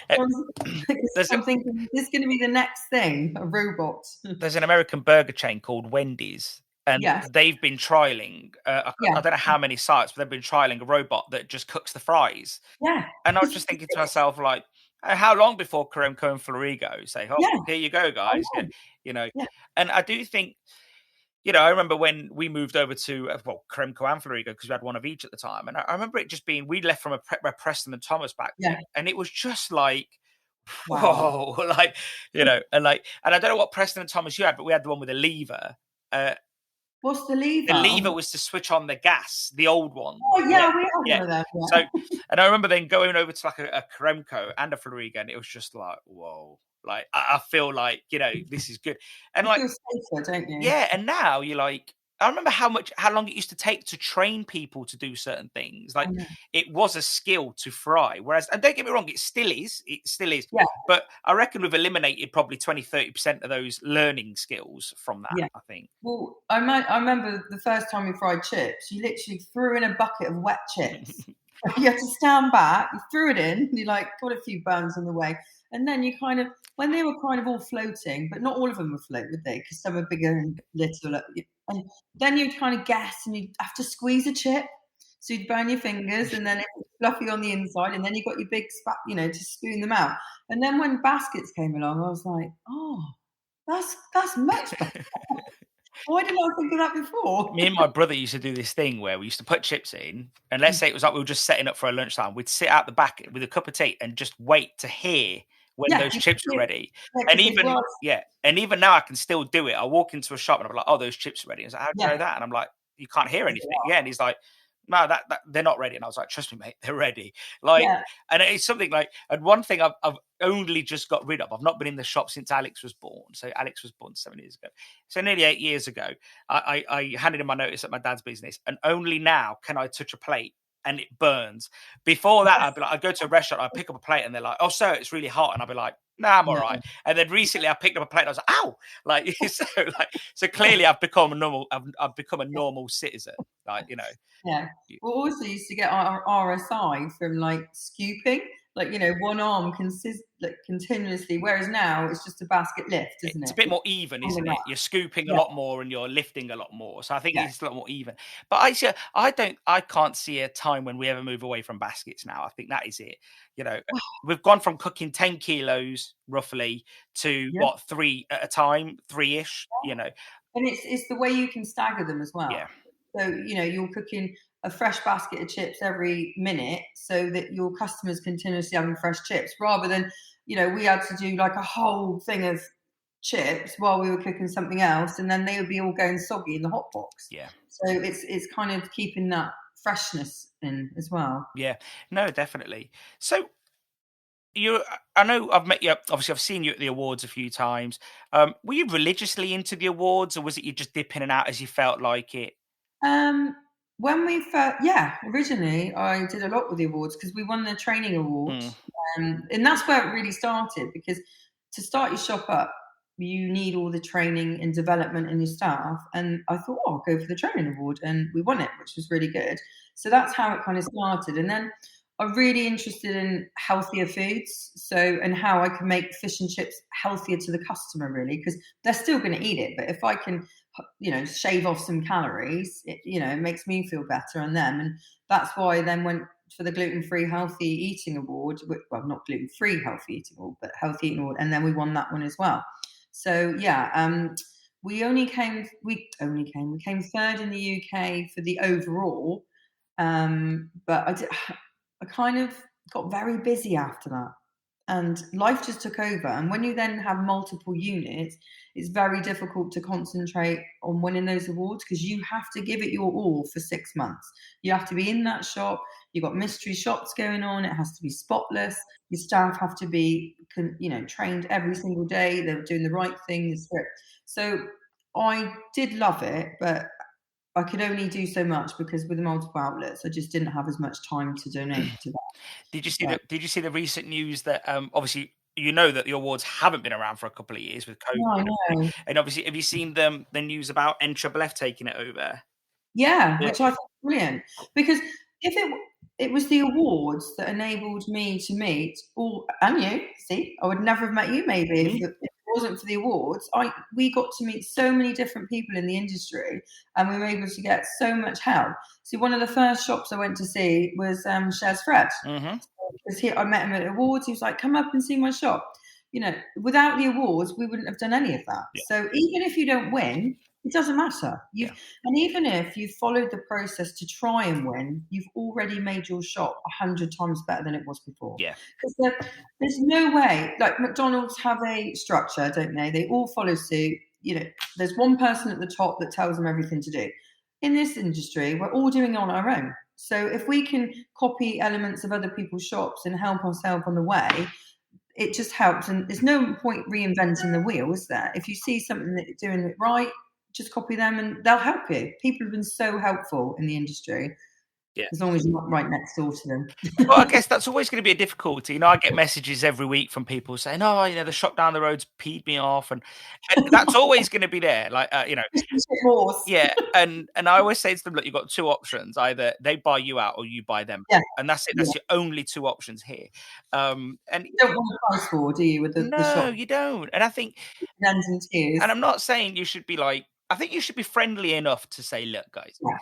I'm thinking this is going to be the next thing, a robot. There's an American burger chain called Wendy's, and they've been trialing, I don't know how many sites, but they've been trialing a robot that just cooks the fries. Yeah. And I was just thinking to myself, like, how long before Kremko and Florigo say, here you go, guys. And I do think, I remember when we moved over to, Kremko and Florigo, because we had one of each at the time. And I remember it just being, we left from a Preston and Thomas back then. And it was just like, whoa, like, and I don't know what Preston and Thomas you had, but we had the one with a lever. What's the lever? The lever was to switch on the gas, the old one. Oh, we had one of them. So, and I remember then going over to like a Kremko and a Florigo, and it was just like, whoa. Like, I feel like, this is good. And you feel safer, don't you? Yeah, and now you're like, I remember how long it used to take to train people to do certain things. Like, it was a skill to fry. Whereas, and don't get me wrong, it still is. Yeah. But I reckon we've eliminated probably 20-30% of those learning skills from that, I think. Well, I remember the first time we fried chips, you literally threw in a bucket of wet chips. You had to stand back, you threw it in, you got a few burns on the way. And then you when they were kind of all floating, but not all of them would float, would they? Because some are bigger and little. And then you'd kind of guess, and you'd have to squeeze a chip. So you'd burn your fingers, and then it was fluffy on the inside, and then you got your big spat, to spoon them out. And then when baskets came along, I was like, oh, that's much better. Why didn't I think of that before? Me and my brother used to do this thing where we used to put chips in, and let's say it was like we were just setting up for a lunchtime. We'd sit out the back with a cup of tea and just wait to hear when those chips are ready. And even now I can still do it. I walk into a shop and I'm like, oh, those chips are ready. And he's like, how do you know that? And I'm like, you can't hear anything. Yeah. And he's like, no, that they're not ready. And I was like, trust me, mate, they're ready. And it's something like, and one thing I've only just got rid of. I've not been in the shop since Alex was born. So Alex was born 7 years ago. So nearly 8 years ago, I handed in my notice at my dad's business, and only now can I touch a plate and it burns. Before that, I'd be like, I'd go to a restaurant, I'd pick up a plate, and they're like, oh, sir, it's really hot. And I'd be like, nah, I'm all right. And then recently I picked up a plate and I was like, ow. So clearly I've become a normal citizen. Yeah. Well, also used to get our RSI from scooping, one arm continuously, whereas now it's just a basket lift, isn't it? It's a bit more even, isn't it? You're scooping a lot more and you're lifting a lot more. So I think it's a lot more even. But I can't see a time when we ever move away from baskets now. I think that is it. We've gone from cooking 10 kilos roughly to 3 at a time, 3-ish, And it's the way you can stagger them as well. Yeah. So, you're cooking a fresh basket of chips every minute so that your customers continuously having fresh chips, rather than, we had to do a whole thing of chips while we were cooking something else, and then they would be all going soggy in the hot box. Yeah. So it's kind of keeping that freshness in as well. Yeah, no, definitely. So I know I've met you, obviously I've seen you at the awards a few times. Were you religiously into the awards, or was it you just dip in and out as you felt like it? When we first, originally I did a lot with the awards because we won the training awards. And that's where it really started, because to start your shop up, you need all the training and development in your staff. And I thought, I'll go for the training award, and we won it, which was really good. So that's how it kind of started. And then I'm really interested in healthier foods, and how I can make fish and chips healthier to the customer, really, because they're still going to eat it. But if I can, shave off some calories, it makes me feel better and them. And that's why I then went for the gluten-free healthy eating award. Well, not gluten-free healthy eating award, but healthy eating award. And then we won that one as well. So we came third in the UK for the overall. But I kind of got very busy after that. and life just took over. And when you then have multiple units, it's very difficult to concentrate on winning those awards because you have to give it your all for 6 months. You have to be in that shop. You've got mystery shops going on. It has to be spotless. Your staff have to be, trained every single day. They're doing the right thing, the script. So I did love it, but I could only do so much because with the multiple outlets, I just didn't have as much time to donate to that. Did you see the recent news that obviously that the awards haven't been around for a couple of years with COVID, No, I know. and obviously have you seen the news about NFFF taking it over? Yeah, which I think is brilliant because if it was the awards that enabled me to meet and you, see, I would never have met you maybe if it wasn't for the awards. We got to meet so many different people in the industry and we were able to get so much help. See, one of the first shops I went to see was Shares Fred. Because I met him at awards. He was like, come up and see my shop. Without the awards, we wouldn't have done any of that. Yeah. So even if you don't win, it doesn't matter. And even if you followed the process to try and win, you've already made your shop 100 times better than it was before. Yeah. Because there's no way, like McDonald's have a structure, don't they? They all follow suit. There's one person at the top that tells them everything to do. In this industry, we're all doing it on our own. So if we can copy elements of other people's shops and help ourselves on the way, it just helps. And there's no point reinventing the wheel, is there? If you see something that you're doing it right, just copy them and they'll help you. People have been so helpful in the industry. Yeah. As long as you're not right next door to them. Well, I guess that's always going to be a difficulty. I get messages every week from people saying, "Oh, the shop down the road's peed me off," and that's always going to be there. Like, yeah. And I always say to them, "Look, you've got two options: either they buy you out or you buy them." Yeah. And that's it. That's your only two options here. And you don't want a price war, do you? With the shop? No, you don't. And I think, and I'm not saying you should be like. I think you should be friendly enough to say, "Look, guys." Yeah.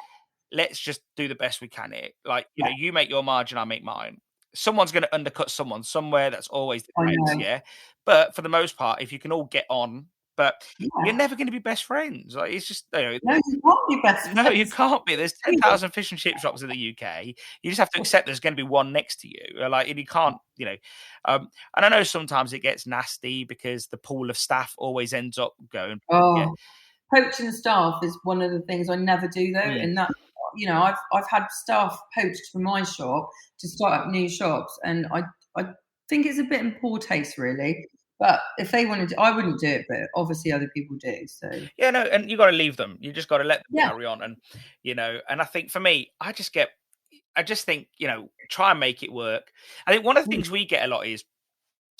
Let's just do the best we can here. Like, you make your margin, I make mine. Someone's going to undercut someone somewhere. That's always the case, yeah. But for the most part, if you can all get on, but you're never going to be best friends. Like, it's just, no, you can't be best friends. No, you can't be. There's 10,000 fish and chip shops in the UK. You just have to accept there's going to be one next to you. Like, and you can't, and I know sometimes it gets nasty because the pool of staff always ends up going. Poaching staff is one of the things I never do though, and that. I've had staff poached from my shop to start up new shops, and I think it's a bit in poor taste, really. But if they wanted to, I wouldn't do it, but obviously other people do. So yeah, no, and you got to leave them. You just got to let them carry on, and and I think for me, I just think try and make it work. I think one of the things we get a lot is,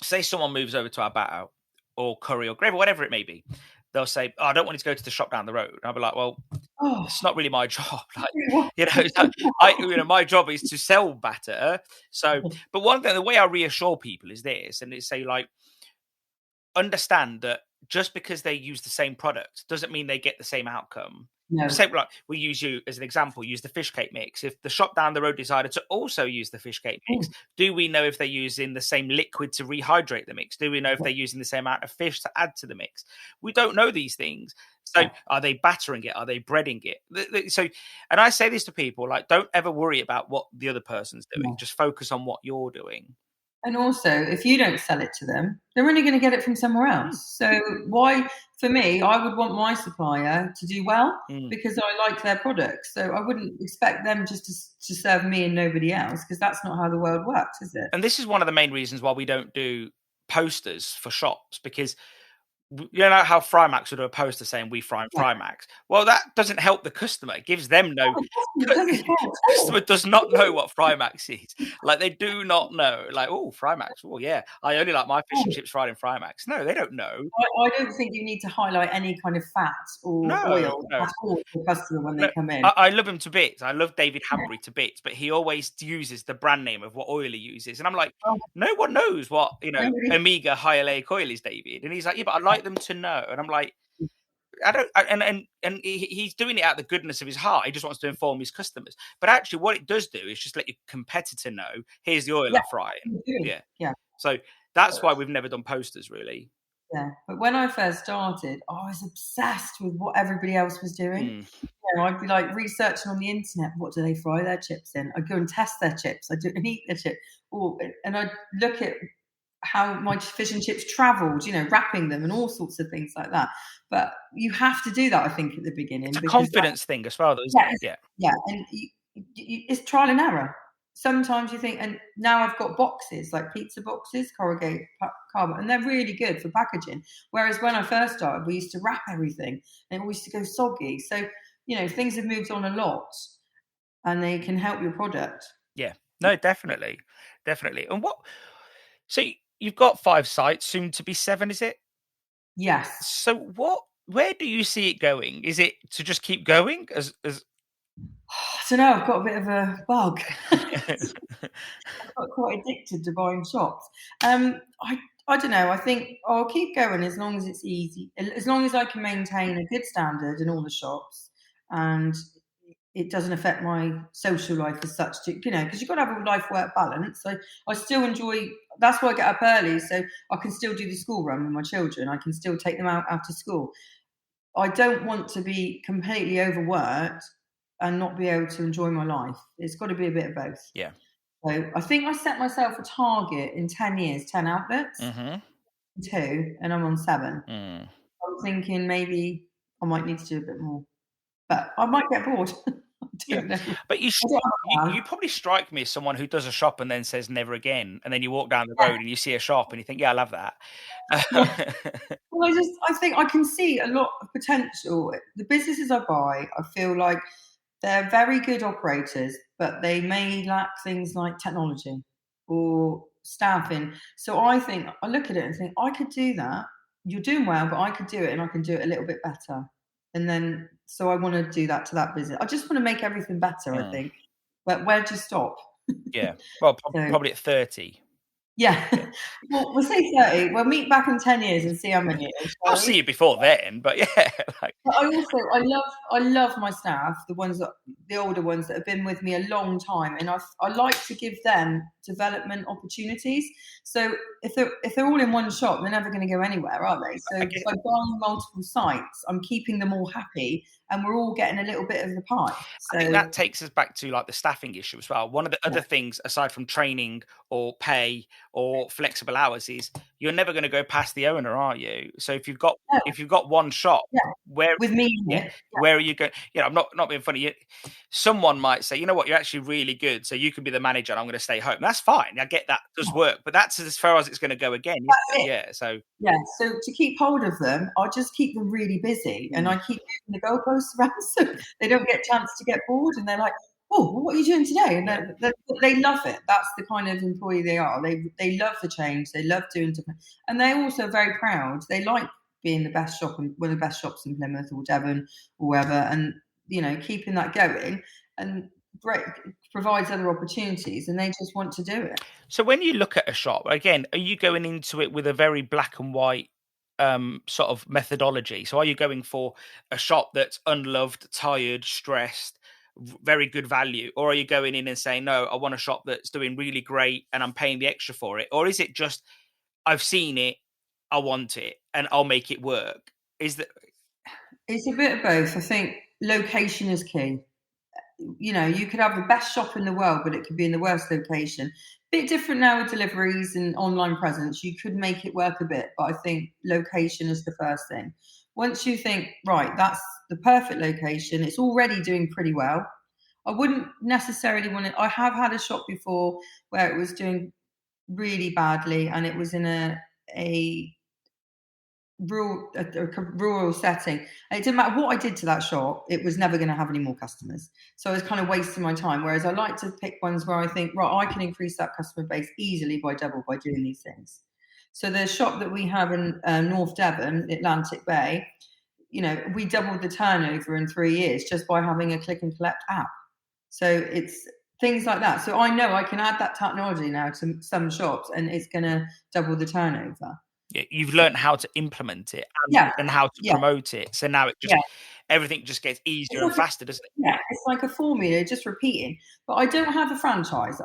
say someone moves over to our batter or curry or gravy, whatever it may be. They'll say, "Oh, I don't want you to go to the shop down the road." And I'll be like, "Well, it's not really my job. My job is to sell batter." So, but one thing, the way I reassure people is this, and it's say like, understand that just because they use the same product doesn't mean they get the same outcome. No. Say, like, we use you as an example, use the fish cake mix. If the shop down the road decided to also use the fish cake mix, do we know if they're using the same liquid to rehydrate the mix? Do we know if they're using the same amount of fish to add to the mix? We don't know these things. So are they battering it? Are they breading it? So, and I say this to people, like, don't ever worry about what the other person's doing. Just focus on what you're doing. And also, if you don't sell it to them, they're only going to get it from somewhere else. So why, for me, I would want my supplier to do well because I like their product. So I wouldn't expect them just to serve me and nobody else, because that's not how the world works, is it? And this is one of the main reasons why we don't do posters for shops, because how Frymax would do a poster saying "We fry and Frymax." Well, that doesn't help the customer. It gives them no. Customer does not know what Frymax is. Like, they do not know. Like, oh, Frymax. Oh, yeah. I only like my fish and chips fried in Frymax. No, they don't know. I don't think you need to highlight any kind of fat or oil at all to the customer when they come in. I love him to bits. I love David Hambury to bits, but he always uses the brand name of what oil he uses, and I'm like, no one knows what Omega hyaluronic oil is, David. And he's like, yeah, but I like them to know. And I'm like, I don't, and he's doing it out of the goodness of his heart. He just wants to inform his customers. But actually, what it does do is just let your competitor know, here's the oil I'm frying. Yeah. So that's why we've never done posters, really. Yeah. But when I first started, I was obsessed with what everybody else was doing. I'd be like researching on the internet, what do they fry their chips in? I'd go and test their chips. I'd do and eat their chips. And I'd look at how my fish and chips travelled, wrapping them and all sorts of things like that. But you have to do that, I think, at the beginning. It's a confidence thing as well, though, isn't it? Yeah, and it's trial and error. Sometimes you think, and now I've got boxes, like pizza boxes, corrugated cardboard, and they're really good for packaging. Whereas when I first started, we used to wrap everything, and it used to go soggy. So, things have moved on a lot, and they can help your product. Yeah, no, definitely. And so you've got 5 sites, soon to be 7, is it? Yes. So where do you see it going? Is it to just keep going as I don't know, I've got a bit of a bug. I've got quite addicted to buying shops. I don't know. I think I'll keep going as long as it's easy, as long as I can maintain a good standard in all the shops, and it doesn't affect my social life as such. Because you've got to have a life-work balance. So I still enjoy. That's why I get up early, so I can still do the school run with my children. I can still take them out after school. I don't want to be completely overworked and not be able to enjoy my life. It's got to be a bit of both. Yeah. So I think I set myself a target in 10 years, 10 outlets, 2, and I'm on 7. I'm thinking maybe I might need to do a bit more, but I might get bored. I don't know. But you probably strike me as someone who does a shop and then says never again, and then you walk down the road and you see a shop and you think, yeah, I love that. Well, I think I can see a lot of potential. The businesses I buy, I feel like they're very good operators, but they may lack things like technology or staffing. So I look at it and think, I could do that. You're doing well, but I could do it, and I can do it a little bit better. And then, so I want to do that to that business. I just want to make everything better, I think. But where do you stop? Yeah. Well, probably at 30. Yeah. Well, we'll say 30. We'll meet back in 10 years and see how many it is. I'll see you before then, but yeah. But I love my staff, the older ones that have been with me a long time, and I like to give them development opportunities. So if they're all in one shop, they're never going to go anywhere, are they? So by buying multiple sites, I'm keeping them all happy, and we're all getting a little bit of the pie. So I think that takes us back to like the staffing issue as well. One of the other things, aside from training or pay or flexible hours, is you're never going to go past the owner, are you? So if you've got one shop, where with me, where are you going? I'm not being funny. Someone might say, you know what, you're actually really good, so you can be the manager, and I'm going to stay home. That's fine. I get that does work, but that's as far as it's going to go again. So to keep hold of them, I just keep them really busy, and I keep moving the goalposts around so they don't get a chance to get bored, and they're like, oh, what are you doing today? And they love it. That's the kind of employee they are. They love the change. They love doing different, and they're also very proud. They like being the best shop, and one of the best shops in Plymouth or Devon or wherever, and keeping that going and provides other opportunities, and they just want to do it. So when you look at a shop, again, are you going into it with a very black and white sort of methodology? So are you going for a shop that's unloved, tired, stressed, very good value, or are you going in and saying, no, I want a shop that's doing really great and I'm paying the extra for it? Or is it just, I've seen it, I want it, and I'll make it work? It's a bit of both. I think location is key. You could have the best shop in the world, but it could be in the worst location. Bit different now with deliveries and online presence. You could make it work a bit, but I think location is the first thing. Once you think, right, that's the perfect location, it's already doing pretty well. I wouldn't necessarily want it. I have had a shop before where it was doing really badly, and it was in a rural setting. And it didn't matter what I did to that shop, it was never going to have any more customers. So I was kind of wasting my time. Whereas I like to pick ones where I think, right, I can increase that customer base easily by double by doing these things. So the shop that we have in North Devon, Atlantic Bay, we doubled the turnover in 3 years just by having a click and collect app. So it's things like that. So I know I can add that technology now to some shops, and it's going to double the turnover. Yeah, you've learned how to implement it and how to promote it. So now it just everything just gets easier and faster, doesn't it? Yeah, it's like a formula, just repeating. But I don't have a franchise.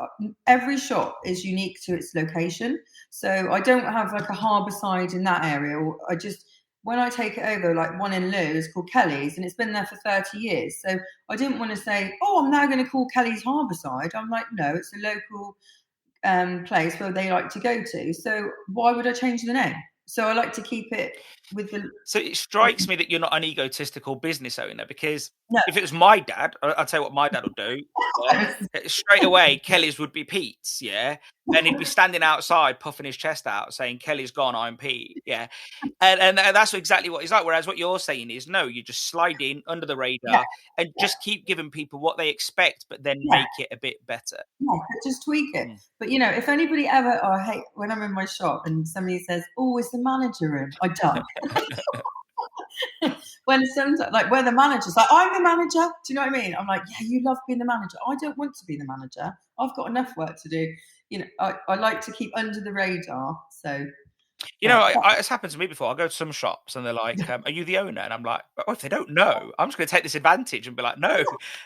Every shop is unique to its location. So I don't have like a Harbourside in that area. When I take it over, like one in Lou is called Kelly's, and it's been there for 30 years. So I didn't want to say, oh, I'm now going to call Kelly's Harbourside. I'm like, no, it's a local place where they like to go to. So why would I change the name? So I like to keep it with the. So it strikes me that you're not an egotistical business owner, because No. if it was my dad, I'll tell you what my dad would do. Yeah? Straight away, Kelly's would be Pete's, yeah, and he'd be standing outside puffing his chest out saying, "Kelly's gone, I'm Pete." Yeah, and that's exactly what he's like. Whereas what you're saying is, no, you just slide in under the radar and just keep giving people what they expect, but then make it a bit better. Yeah, just tweak it. But if anybody ever, I hate when I'm in my shop and somebody says, "Oh, is the manager in?" I duck. When sometimes, like, where the manager's like, "I'm the manager," do you know what I mean? I'm like, "Yeah, you love being the manager. I don't want to be the manager. I've got enough work to do." I like to keep under the radar. So, it's happened to me before. I go to some shops and they're like, "Are you the owner?" And I'm like, "Oh, if they don't know, I'm just going to take this advantage and be like, no."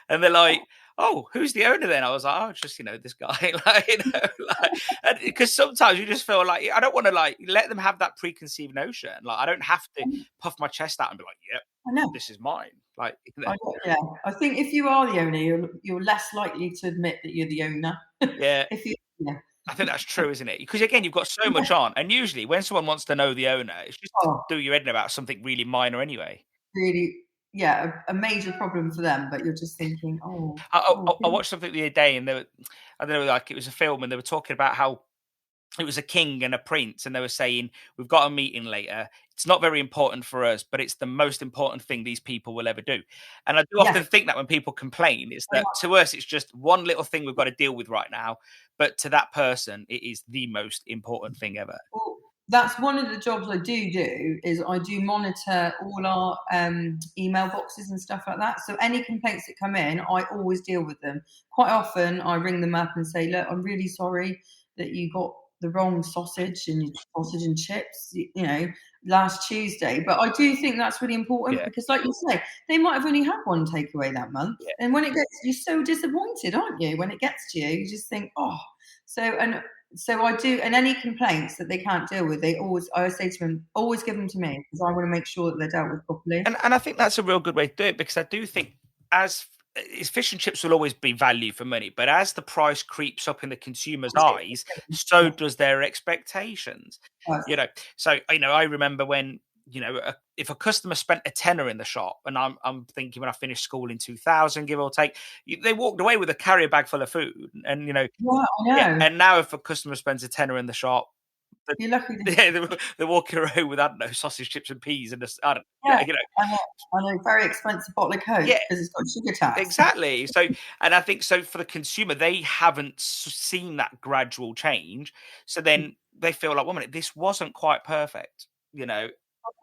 And they're like, "Oh, who's the owner then?" I was like, "Oh, it's just this guy." Because sometimes you just feel like I don't want to let them have that preconceived notion. Like, I don't have to puff my chest out and be like, "Yep, I know this is mine." Like, I think if you are the owner, you're less likely to admit that you're the owner. Yeah. If you, I think that's true, isn't it? Because again, you've got so much on, and usually when someone wants to know the owner, it's just to do your head in about something really minor anyway. Really, a major problem for them, but you're just thinking, I watched something the other day, and I don't know, like it was a film, and they were talking about how it was a king and a prince, and they were saying, "We've got a meeting later. It's not very important for us, but it's the most important thing these people will ever do." And I do often think that when people complain, it's that to us, it's just one little thing we've got to deal with right now. But to that person, it is the most important thing ever. Well, that's one of the jobs I do is I do monitor all our email boxes and stuff like that. So any complaints that come in, I always deal with them. Quite often I ring them up and say, "Look, I'm really sorry that you got the wrong sausage and chips, last Tuesday." But I do think that's really important because, like you say, they might have only had one takeaway that month. And when it gets, you're so disappointed, aren't you? When it gets to you, you just think, "Oh." So I do, and any complaints that they can't deal with, I always say to them, always give them to me, because I want to make sure that they're dealt with properly. And I think that's a real good way to do it, because I do think as fish and chips will always be value for money, but as the price creeps up in the consumer's eyes, so does their expectations. So I remember when if a customer spent a tenner in the shop, and I'm thinking when I finished school in 2000, give or take, they walked away with a carrier bag full of food, and and now if a customer spends a tenner in the shop, you're lucky. They're walking around with, I don't know, sausage, chips, and peas, and I know, very expensive bottle of Coke because it's got sugar tax. Exactly. So, and I think so for the consumer, they haven't seen that gradual change, so then they feel like, 1 minute, this wasn't quite perfect. I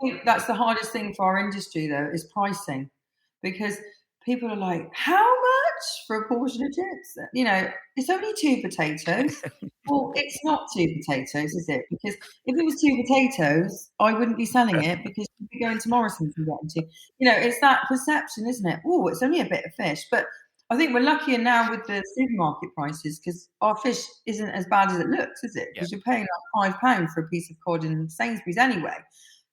think that's the hardest thing for our industry, though, is pricing, because people are like, "How much for a portion of chips?" It's only 2 potatoes. Well, it's not 2 potatoes, is it? Because if it was 2 potatoes, I wouldn't be selling it, because you'd be going to Morrison's and getting 2. It's that perception, isn't it? Oh, it's only a bit of fish. But I think we're luckier now with the supermarket prices, because our fish isn't as bad as it looks, is it? Because you're paying like £5 for a piece of cod in Sainsbury's anyway.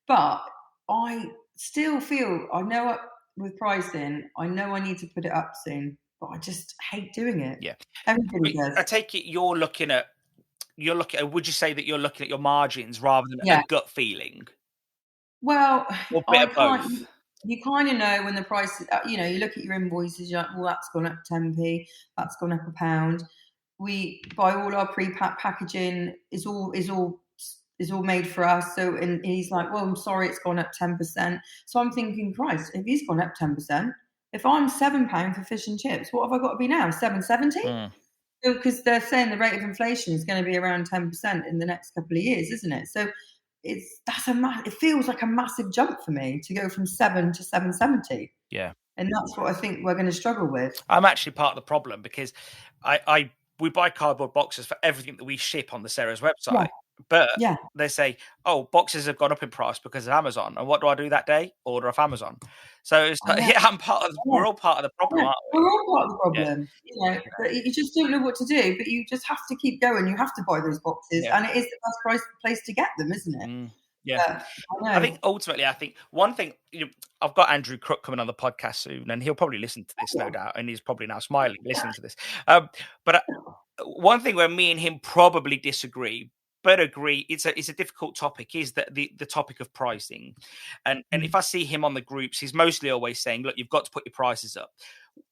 But I still feel, I know with pricing, I know I need to put it up soon, but I just hate doing it. Yeah. Everybody does. I take it would you say that you're looking at your margins rather than a gut feeling? Well, or a bit of both? You kind of know when the price, you look at your invoices, you're like, well, that's gone up 10p, that's gone up £1. We buy all our pre-packed packaging, is all made for us. So, and he's like, well, I'm sorry, it's gone up 10%. So I'm thinking, Christ, if he's gone up 10%, if I'm £7 for fish and chips, what have I got to be now? £7.70? Because they're saying the rate of inflation is going to be around 10% in the next couple of years, isn't it? So it feels like a massive jump for me to go from 7 to 7.70. Yeah. And that's what I think we're going to struggle with. I'm actually part of the problem, because we buy cardboard boxes for everything that we ship on the Sarah's website. But they say, "Oh, boxes have gone up in price because of Amazon." And what do I do that day? Order off Amazon. So it's like, we're all part of the problem, aren't we? We're all part of the problem. But you just don't know what to do, but you just have to keep going. You have to buy those boxes, and it is the best place to get them, isn't it? Yeah. I think ultimately, one thing, I've got Andrew Crook coming on the podcast soon, and he'll probably listen to this, no doubt, and he's probably now smiling listening to this. But one thing where me and him probably disagree, but agree it's a difficult topic, is that the topic of pricing. And if I see him on the groups, he's mostly always saying, look, you've got to put your prices up.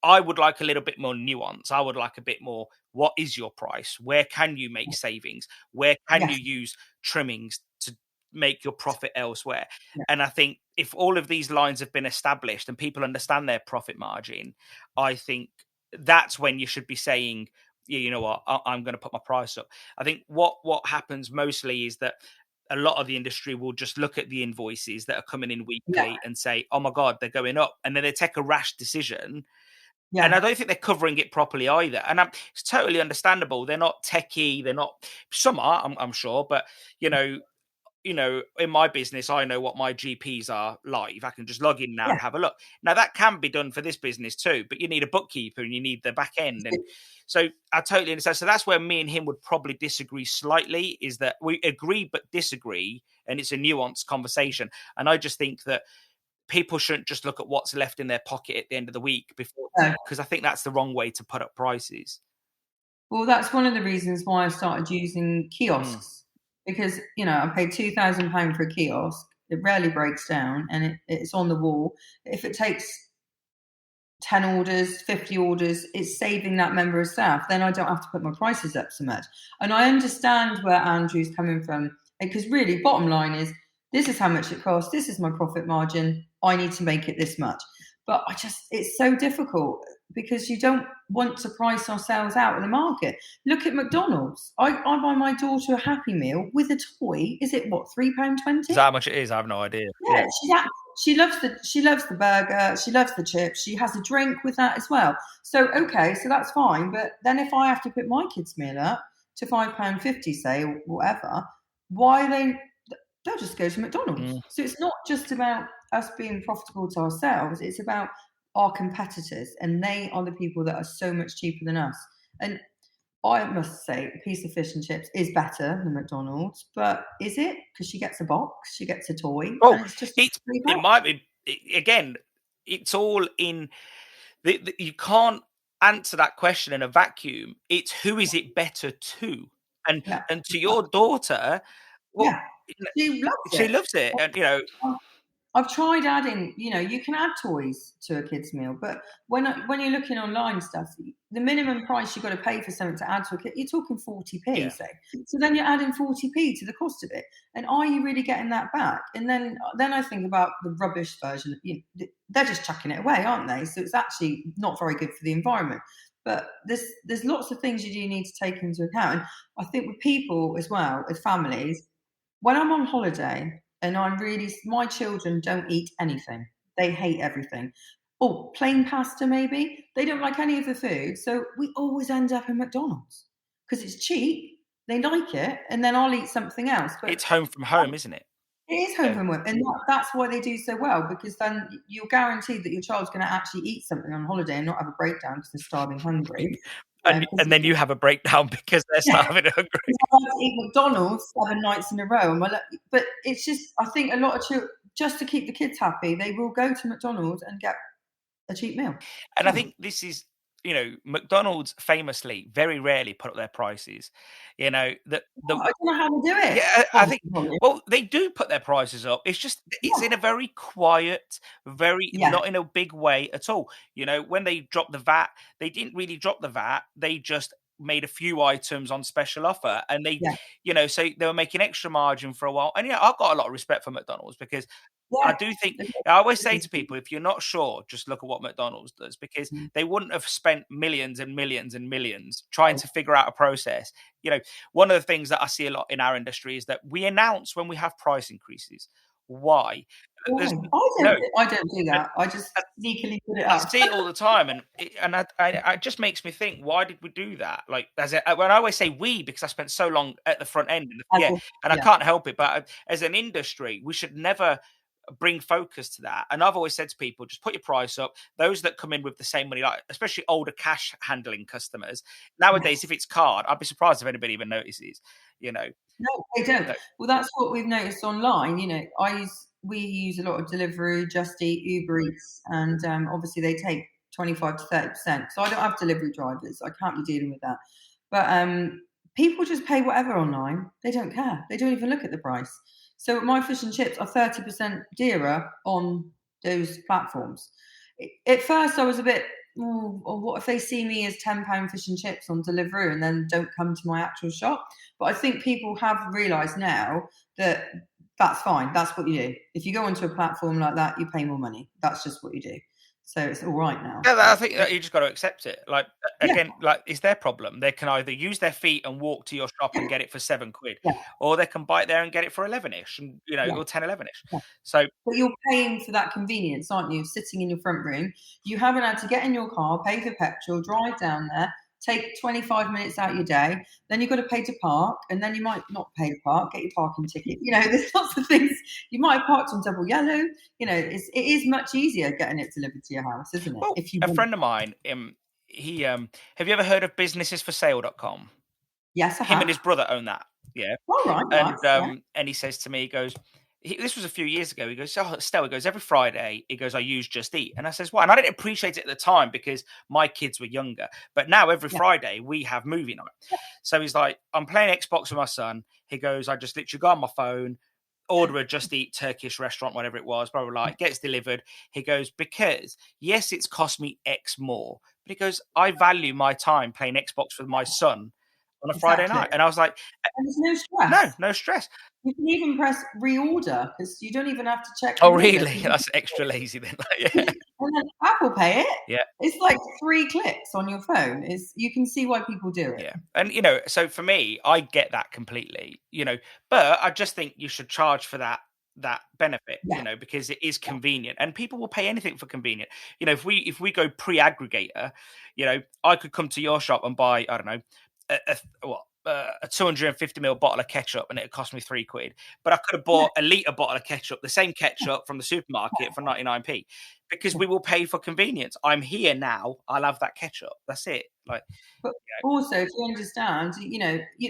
I would like a little bit more nuance. I would like a bit more, what is your price? Where can you make savings? Where can you Yes. use trimmings to make your profit elsewhere? Yeah. And I think if all of these lines have been established and people understand their profit margin, I think that's when you should be saying, yeah, you know what, I'm going to put my price up. I think what happens mostly is that a lot of the industry will just look at the invoices that are coming in weekly and say, oh my God, they're going up. And then they take a rash decision. Yeah. And I don't think they're covering it properly either. And it's totally understandable. They're not techie. They're not, some are, I'm sure. But, you know, in my business, I know what my GPs are live. I can just log in now and have a look. Now, that can be done for this business too, but you need a bookkeeper and you need the back end. And so I totally understand. So that's where me and him would probably disagree slightly, is that we agree but disagree, and it's a nuanced conversation. And I just think that people shouldn't just look at what's left in their pocket at the end of the week before, because I think that's the wrong way to put up prices. Well, that's one of the reasons why I started using kiosks, because, you know, I paid £2,000 for a kiosk. It rarely breaks down, and it's on the wall. If it takes 10 orders, 50 orders, it's saving that member of staff. Then I don't have to put my prices up so much. And I understand where Andrew's coming from, because really, bottom line is, this is how much it costs. This is my profit margin. I need to make it this much. But it's so difficult, because you don't want to price ourselves out of the market. Look at McDonald's. I buy my daughter a Happy Meal with a toy. Is it what, £3.20? Is that how much it is? I have no idea. Yeah, she loves the burger. She loves the chips. She has a drink with that as well. So okay, so that's fine. But then if I have to put my kids' meal up to £5.50, say, or whatever, they'll just go to McDonald's. So it's not just about us being profitable to ourselves. It's about our competitors, and they are the people that are so much cheaper than us. And I must say, a piece of fish and chips is better than McDonald's, but is it? Because she gets a box, she gets a toy, and it's just it might be. Again, it's all in. You can't answer that question in a vacuum. It's who is it better to, and to your daughter. Well, she loves it, and you know. I've tried adding, you know, you can add toys to a kid's meal, but when you're looking online stuff, the minimum price you've got to pay for something to add to a kid, you're talking 40p, say. So then you're adding 40p to the cost of it. And are you really getting that back? And then I think about the rubbish version. They're just chucking it away, aren't they? So it's actually not very good for the environment. But there's lots of things you do need to take into account. And I think with people as well, as families, when I'm on holiday, and my children don't eat anything. They hate everything. Oh, plain pasta maybe. They don't like any of the food. So we always end up in McDonald's because it's cheap. They like it. And then I'll eat something else. But it's home from home, isn't it? It is home from home. And that's why they do so well, because then you're guaranteed that your child's going to actually eat something on holiday and not have a breakdown because they're starving hungry. And then you have a breakdown because they're starving hungry. I like to eat McDonald's 7 nights in a row. But it's just, I think a lot of children, just to keep the kids happy, they will go to McDonald's and get a cheap meal. And I think this is, you know, McDonald's famously very rarely put up their prices. You know, I don't know how they do it. Yeah, I think, well, they do put their prices up. It's just, it's in a very quiet, not in a big way at all. You know, when they dropped the VAT, they didn't really drop the VAT. They just made a few items on special offer, and they, you know, so they were making extra margin for a while. And I've got a lot of respect for McDonald's, because I do think, I always say to people, if you're not sure, just look at what McDonald's does, because they wouldn't have spent millions and millions and millions trying to figure out a process. You know, one of the things that I see a lot in our industry is that we announce when we have price increases. Why? I don't do that. I just sneakily put it up. I see it all the time, and it just makes me think, why did we do that? Like, when I always say we, because I spent so long at the front end, and I can't help it. But as an industry, we should never bring focus to that. And I've always said to people, just put your price up. Those that come in with the same money, like especially older cash handling customers nowadays, if it's card, I'd be surprised if anybody even notices. You know, no, they don't. Well, that's what we've noticed online. You know, we use a lot of delivery, Just Eat, Uber Eats, and obviously they take 25 to 30%. So I don't have delivery drivers. I can't be dealing with that. But people just pay whatever online. They don't care. They don't even look at the price. So my fish and chips are 30% dearer on those platforms. At first, I was a bit, what if they see me as £10 fish and chips on Deliveroo and then don't come to my actual shop? But I think people have realised now that that's fine. That's what you do. If you go onto a platform like that, you pay more money. That's just what you do. So it's all right now. Yeah, I think you just got to accept it. Like, again, like, it's their problem. They can either use their feet and walk to your shop and get it for £7, or they can buy it there and get it for 11ish, and or 10, 11ish. So, but you're paying for that convenience, aren't you? Sitting in your front room, you haven't had to get in your car, pay for petrol, drive down there, take 25 minutes out of your day. Then you've got to pay to park, and then you might not pay to park, get your parking ticket. There's lots of things. You might have parked on double yellow. It is much easier getting it delivered to your house, isn't it? Well, a friend of mine, he have you ever heard of businessesforsale.com? Yes, I have. Him and his brother own that. Yeah. All right. And he says to me, he goes, this was a few years ago. He goes, Stella, goes, every Friday, he goes, I use Just Eat. And I says, why? And I didn't appreciate it at the time because my kids were younger. But now every Friday we have movie night. Yeah. So he's like, I'm playing Xbox with my son. He goes, I just literally go on my phone, order a Just Eat Turkish restaurant, whatever it was, blah, blah, blah. It gets delivered. He goes, because yes, it's cost me X more. But he goes, I value my time playing Xbox with my son on a Friday night. And I was like, and there's no stress. No stress. You can even press reorder because you don't even have to check. Oh, really? That's extra lazy then. And then Apple Pay it. Yeah. It's like 3 clicks on your phone. You can see why people do it. Yeah. And, so for me, I get that completely, but I just think you should charge for that benefit, because it is convenient and people will pay anything for convenient. If we go pre-aggregator, I could come to your shop and buy, I don't know, a 250ml bottle of ketchup and it cost me £3, but I could have bought a litre bottle of ketchup, the same ketchup from the supermarket for 99p, because we will pay for convenience. I'm here now, I'll have that ketchup. That's it. Like, but also, if you understand,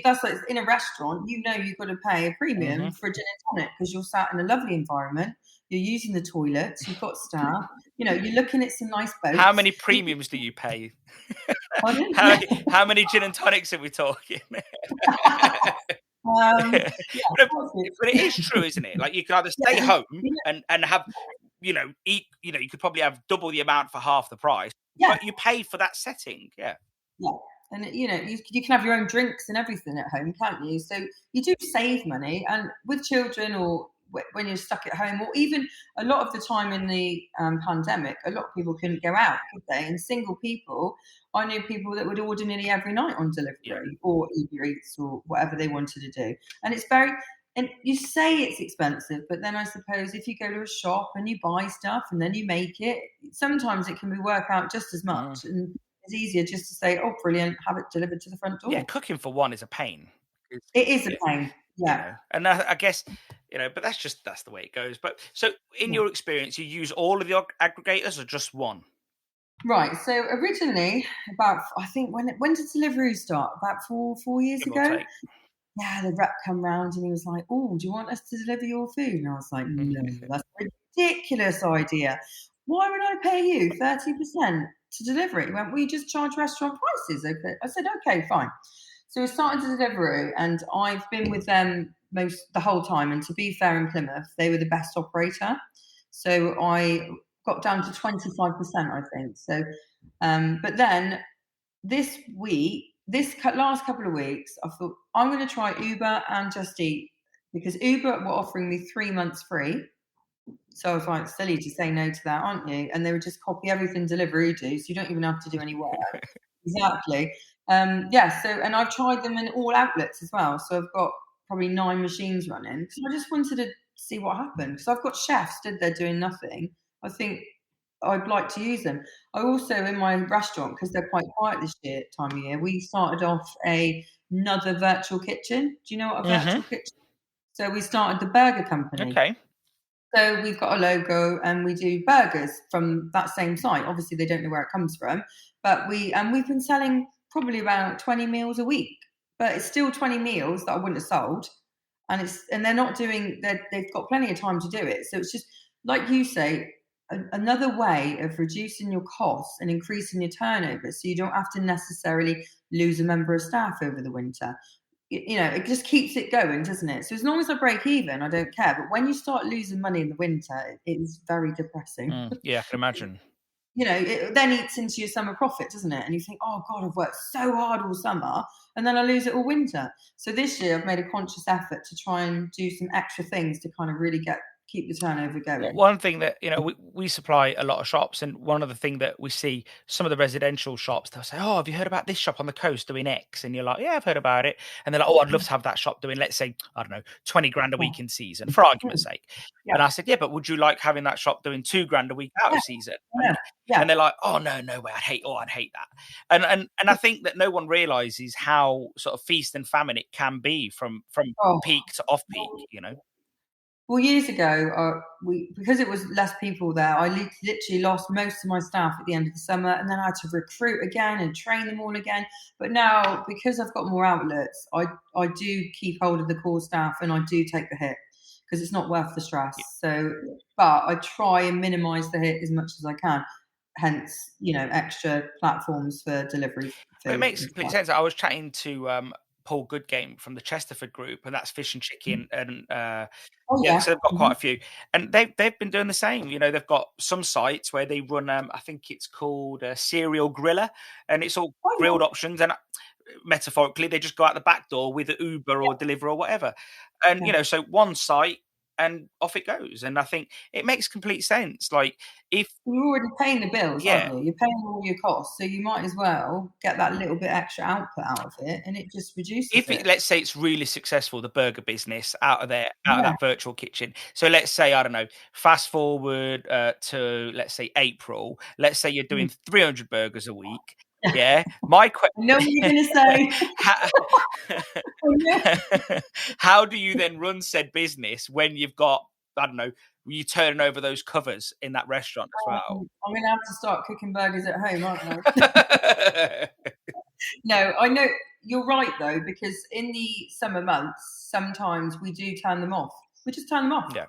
that's like in a restaurant, you've got to pay a premium for a gin and tonic because you're sat in a lovely environment. You're using the toilets. You've got staff. You're looking at some nice boats. How many premiums do you pay? How many gin and tonics are we talking? But it is true, isn't it? Like, you can either stay home and have, eat. You could probably have double the amount for half the price, but you pay for that setting. Yeah. And you can have your own drinks and everything at home, can't you? So you do save money, and with children or when you're stuck at home, or even a lot of the time in the pandemic, a lot of people couldn't go out, could they? And single people, I knew people that would order nearly every night on delivery or Uber Eats or whatever they wanted to do. And it's and you say it's expensive, but then I suppose if you go to a shop and you buy stuff and then you make it, sometimes it can work out just as much. And it's easier just to say, oh, brilliant, have it delivered to the front door. Yeah, cooking for one is a pain. It is a pain. Yeah. And I guess, but that's the way it goes. But so in your experience, you use all of the aggregators or just one? Right. So originally, I think when did Deliveroo start? About four years ago. Yeah, the rep come round and he was like, oh, do you want us to deliver your food? And I was like, no, that's a ridiculous idea. Why would I pay you 30% to deliver it? He went, well, you just charge restaurant prices. I said, okay, fine. So we started to Deliveroo, and I've been with them the whole time. And to be fair, in Plymouth, they were the best operator. So I got down to 25%, I think. So, but then this last couple of weeks, I thought I'm going to try Uber and Just Eat, because Uber were offering me 3 months free. So I was like, silly to say no to that, aren't you? And they would just copy everything Deliveroo do, so you don't even have to do any work. Exactly. So, and I've tried them in all outlets as well. So I've got probably 9 machines running. So I just wanted to see what happened, because I've got chefs stood there doing nothing. I think I'd like to use them. I also, in my restaurant, because they're quite quiet this time of year, we started off another virtual kitchen. Do you know what a virtual kitchen? So we started the burger company. Okay. So we've got a logo and we do burgers from that same site. Obviously, they don't know where it comes from, but we've been selling probably about 20 meals a week. But it's still 20 meals that I wouldn't have sold, and they're not doing. They've got plenty of time to do it. So it's just like you say. another way of reducing your costs and increasing your turnover, so you don't have to necessarily lose a member of staff over the winter. It just keeps it going, doesn't it? So as long as I break even, I don't care. But when you start losing money in the winter, it is very depressing. Yeah, I can imagine. It then eats into your summer profit, doesn't it? And you think, oh God, I've worked so hard all summer and then I lose it all winter. So this year I've made a conscious effort to try and do some extra things to kind of really keep the turnover going. One thing that, we supply a lot of shops, and one of the thing that we see, some of the residential shops, they'll say, oh, have you heard about this shop on the coast doing X? And you're like, yeah, I've heard about it. And they're like, oh, I'd love to have that shop doing, let's say, I don't know, 20 grand a week in season, for argument's sake. Yeah. And I said, yeah, but would you like having that shop doing 2 grand a week out of season? And they're like, oh, no way, I'd hate that. And I think that no one realizes how sort of feast and famine it can be from peak to off peak, Well, years ago, because it was less people there, I literally lost most of my staff at the end of the summer, and then I had to recruit again and train them all again. But now, because I've got more outlets, I do keep hold of the core staff, and I do take the hit because it's not worth the stress. So, but I try and minimise the hit as much as I can. Hence, extra platforms for delivery. It makes complete sense. I was chatting to Paul Goodgame from the Chesterford group, and that's Fish and Chicken, and so they've got quite a few, and they've been doing the same. They've got some sites where they run, I think it's called a Serial Griller, and it's all grilled options, and metaphorically they just go out the back door with an Uber or Deliveroo or whatever, and so one site and off it goes. And I think it makes complete sense. Like, if you're already paying the bills, aren't you? You're paying all your costs, so you might as well get that little bit extra output out of it, and it just reduces it. Let's say it's really successful, the burger business, out of that virtual kitchen. So let's say, I don't know, fast forward to, let's say, April. Let's say you're doing 300 burgers a week. Yeah. My question. I know what you're going to say. How do you then run said business when you've got, I don't know, you turning over those covers in that restaurant as well? I'm going to have to start cooking burgers at home, aren't I? No, I know you're right though, because in the summer months, sometimes we do turn them off. We just turn them off. Yeah.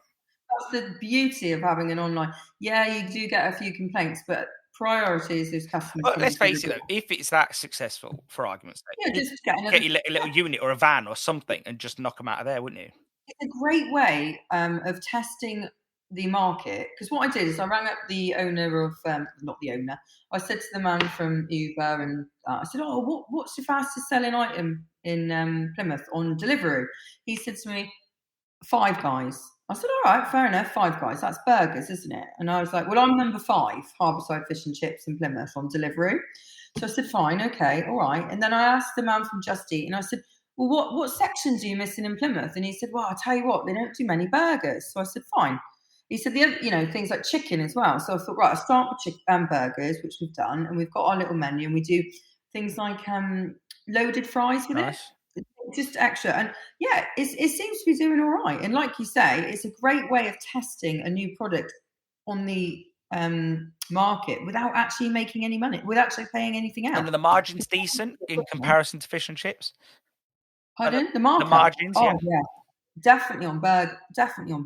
That's the beauty of having an online. Yeah, you do get a few complaints, but priorities those customers. Well, let's face it though, if it's that successful, for argument's sake, just get your little unit or a van or something and just knock them out of there, wouldn't you? It's a great way of testing the market, because what I did is I rang up the owner of not the owner. I said to the man from Uber, and I said, "Oh, what's your fastest selling item in Plymouth on Deliveroo?" He said to me, "Five Guys." I said, all right, fair enough, Five Guys, that's burgers, isn't it? And I was like, well, I'm number 5, Harbourside Fish and Chips in Plymouth on Deliveroo. So I said, fine, okay, all right. And then I asked the man from Just Eat, and I said, well, what sections are you missing in Plymouth? And he said, well, I'll tell you what, they don't do many burgers. So I said, fine. He said, the other, things like chicken as well. So I thought, right, I'll start with chicken burgers, which we've done, and we've got our little menu, and we do things like loaded fries with it. Just extra, and it seems to be doing all right. And like you say, it's a great way of testing a new product on the market without actually making any money, without actually paying anything out. And the margin's decent in comparison to fish and chips. Pardon? The margins, definitely on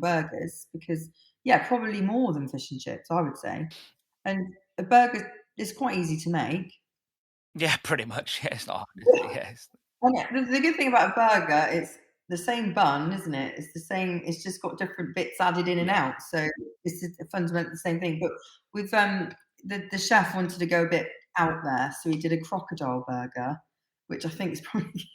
burgers, because probably more than fish and chips, I would say. And a burger is quite easy to make. Yeah, pretty much. Yeah, it's not hard. Yes. And the good thing about a burger, it's the same bun, isn't it? It's the same. It's just got different bits added in and out, so it's fundamentally the same thing. But with the chef wanted to go a bit out there, so he did a crocodile burger, which I think is probably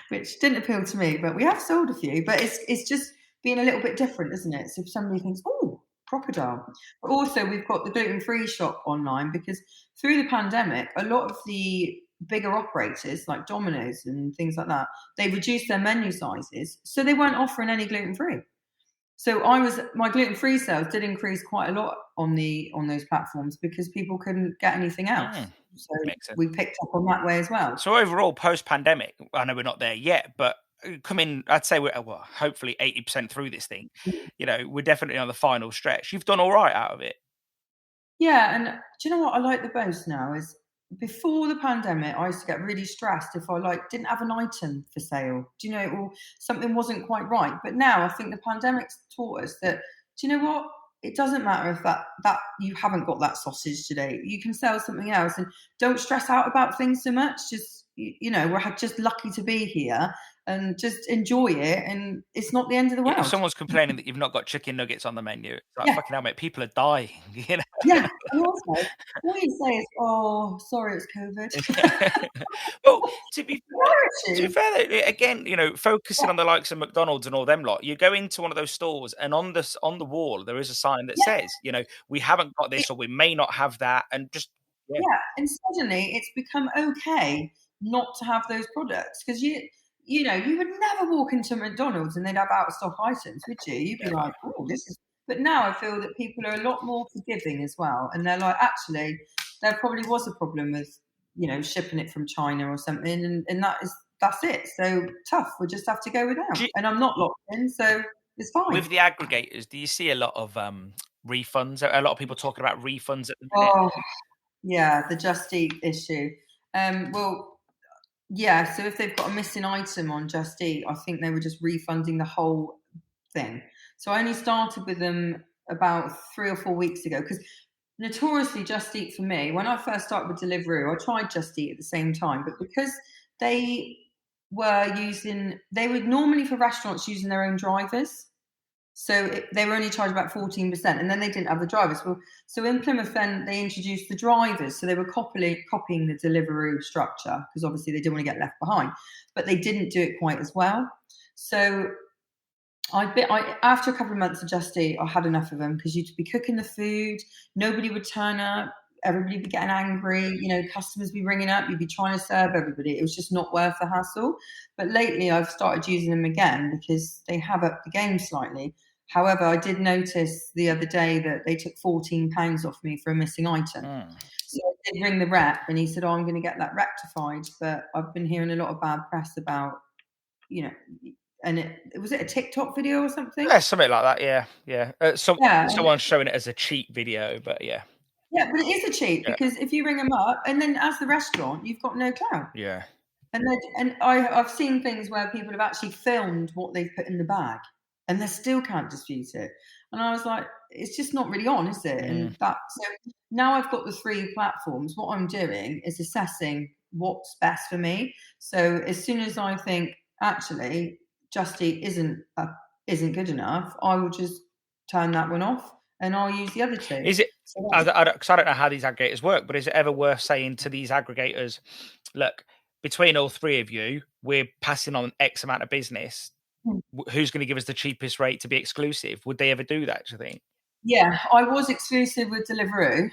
which didn't appeal to me. But we have sold a few. But it's just being a little bit different, isn't it? So if somebody thinks, oh, crocodile. But also we've got the gluten-free shop online, because through the pandemic, a lot of the bigger operators like Domino's and things like that, they reduced their menu sizes, so they weren't offering any gluten-free. So my gluten-free sales did increase quite a lot on those platforms, because people couldn't get anything else. So we picked up on that way as well. So overall, post-pandemic, I know we're not there yet, but I'd say we're hopefully 80% through this thing. We're definitely on the final stretch. You've done all right out of it. Yeah, and do you know what I like the most now is, before the pandemic, I used to get really stressed if I didn't have an item for sale, or something wasn't quite right. But now I think the pandemic's taught us that, do you know what? it doesn't matter if that you haven't got that sausage today. You can sell something else, and don't stress out about things so much. Just, we're just lucky to be here, and just enjoy it. And it's not the end of the world. If someone's complaining that you've not got chicken nuggets on the menu, it's like, Yeah. fucking hell, mate, people are dying. Yeah, and also all you say is, "Oh, sorry, it's COVID." Well, to be fair, though, again, focusing on the likes of McDonald's and all them lot, you go into one of those stores, and on the wall there is a sign that says, we haven't got this, or we may not have that, and just and suddenly it's become okay not to have those products, because you would never walk into McDonald's and they'd have out of stock items, would you? You'd be like, "Oh, this is." But now I feel that people are a lot more forgiving as well, and they're like, actually, there probably was a problem with shipping it from China or something, and that's it. So tough. We'll just have to go without. And I'm not locked in, so it's fine. With the aggregators, do you see a lot of refunds? A lot of people talking about refunds at the minute. Oh, yeah, the Just Eat issue. Well, yeah. So if they've got a missing item on Just Eat, I think they were just refunding the whole thing. So I only started with them about 3 or 4 weeks ago, because notoriously Just Eat for me, when I first started with Deliveroo, I tried Just Eat at the same time, but because they were normally for restaurants using their own drivers. So they were only charged about 14%, and then they didn't have the drivers. Well, so in Plymouth, then they introduced the drivers. So they were copying the Deliveroo structure, because obviously they didn't want to get left behind, but they didn't do it quite as well. So after a couple of months of Just Eat, I had enough of them, because you'd be cooking the food, nobody would turn up, everybody would be getting angry, customers be ringing up, you'd be trying to serve everybody. It was just not worth the hassle. But lately I've started using them again, because they have upped the game slightly. However, I did notice the other day that they took £14 off me for a missing item. So I did ring the rep, and he said, I'm going to get that rectified. But I've been hearing a lot of bad press about, and was it a TikTok video or something? Yeah, something like that. Yeah. Someone's showing it as a cheat video, but yeah. Yeah, but it is a cheat, because if you ring them up, and then as the restaurant, you've got no clout. Yeah. And I've seen things where people have actually filmed what they've put in the bag, and they still can't dispute it. And I was like, it's just not really on, is it? And so now I've got the 3 platforms. What I'm doing is assessing what's best for me. So as soon as I think, actually, Just Eat isn't good enough, I will just turn that one off, and I'll use the other 2. Is it? I don't know how these aggregators work, but is it ever worth saying to these aggregators, look, between all 3 of you, we're passing on X amount of business. Who's going to give us the cheapest rate to be exclusive? Would they ever do that, do you think? Yeah, I was exclusive with Deliveroo,